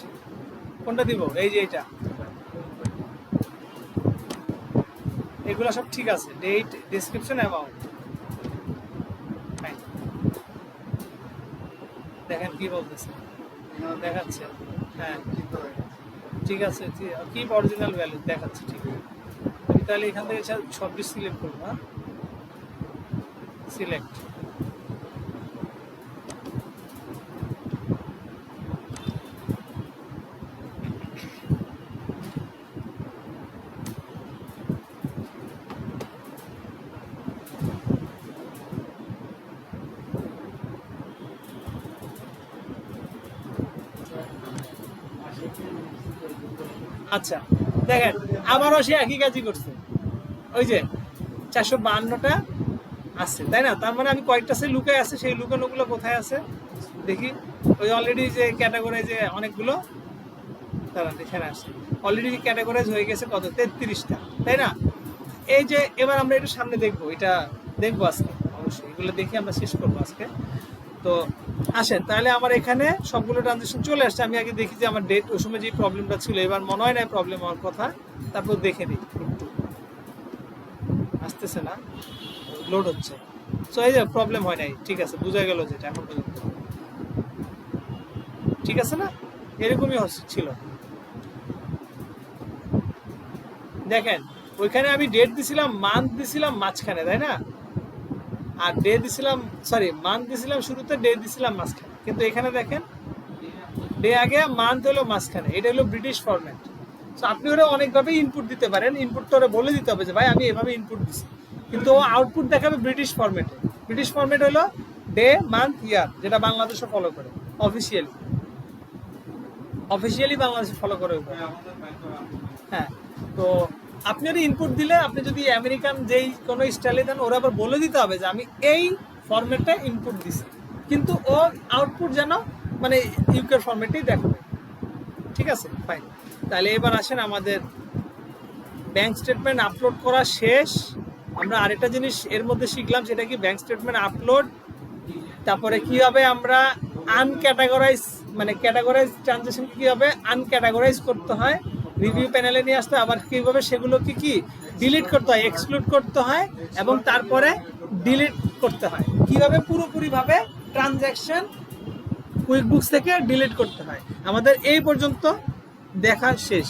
কোনটা দিব? এই যে এটা, এগুলো সব ঠিক আছে। Date, description, amount. দেখেন কি বলতেছে, দেখাচ্ছে। হ্যাঁ ঠিক আছে, কি অরিজিনাল ভ্যালু দেখাচ্ছে, ঠিক আছে। আমি তাহলে এখান থেকে সবটি সিলেক্ট করবো। হ্যাঁ, সিলেক্ট। আচ্ছা, দেখেন আবারও সে একই কাজই করছে। ওই যে 452টা আছে, তাই না? তার মানে আমি কয়েকটা সে লুকায় আছে, সেই লুকানোগুলো কোথায় আছে দেখি। ওই অলরেডি যে ক্যাটাগরি যে অনেকগুলো, তারা এখানে আসে অলরেডি ক্যাটাগরাইজ হয়ে গেছে কত, 33টা, তাই না? এই যে এবার আমরা এটা সামনে দেখবো, এটা দেখবো আজকে অবশ্যই, এগুলো দেখে আমরা শেষ করবো আজকে। তো আসেন, তাহলে আমার এখানে সবগুলো ট্রানজেকশন চলে আসছে। আমি আগে দেখি যে আমার ডেট, ওই সময় যে প্রবলেমটা ছিল, এবার মনে হয় না প্রবলেম হওয়ার কথা। তারপর দেখে নিই, আসতেছে না, লোড হচ্ছে। সো এই যে প্রবলেম হয় নাই, ঠিক আছে, বোঝা গেল যেটা এখন পর্যন্ত, ঠিক আছে না? এরকমই ছিল। দেখেন ওইখানে আমি ডেট দিছিলাম, মান্থ দিছিলাম মাঝখানে, তাই না? আর ডে দিছিলাম, সরি মান্থ দিছিলাম শুরুতে, ডে দিছিলাম মাঝখানে। কিন্তু এখানে দেখেন ডে আগে, মান্থ হলো মাঝখানে। এটা হলো ব্রিটিশ ফরম্যাট। সো আপনি ওরা অনেকভাবে ইনপুট দিতে পারেন। ইনপুটটা ওরা বলে দিতে হবে যে ভাই আমি এভাবে ইনপুট দিছি, কিন্তু ও আউটপুট দেখাবে ব্রিটিশ ফরম্যাটে। ব্রিটিশ ফরম্যাট হলো ডে, মান্থ, ইয়ার, যেটা বাংলাদেশও ফলো করে অফিসিয়ালি বাংলাদেশে ফলো করে। হ্যাঁ, তো আপনি ওরা ইনপুট দিলে, আপনি যদি আমেরিকান যেই কোনো স্টাইলে দেন, ওরা আবার বলে দিতে হবে যে আমি এই ফরম্যাটে ইনপুট দিছি, কিন্তু ও আউটপুট যেন মানে ইউকের ফরম্যাটেই দেখাবে। ঠিক আছে, ফাইন। তাহলে এবার আসেন, আমাদের ব্যাংক স্টেটমেন্ট আপলোড করা শেষ। আমরা আরেকটা জিনিস এর মধ্যে শিখলাম, সেটা কি ব্যাংক স্টেটমেন্ট আপলোড, তারপরে কিভাবে আমরা আনক্যাটাগরাইজ, মানে ক্যাটাগরাইজ ট্রানজাকশন কিভাবে আনক্যাটাগরাইজ করতে হয়, রিভিউ প্যানেলে নিয়ে আসতে, আবার কিভাবে সেগুলোকে কি ডিলিট করতে হয়, এক্সক্লুড করতে হয়, এবং তারপরে ডিলিট করতে হয়, কিভাবে পুরোপুরিভাবে ট্রানজাকশন কুইকবুকস থেকে ডিলিট করতে হয়। আমাদের এই পর্যন্ত দেখা শেষ।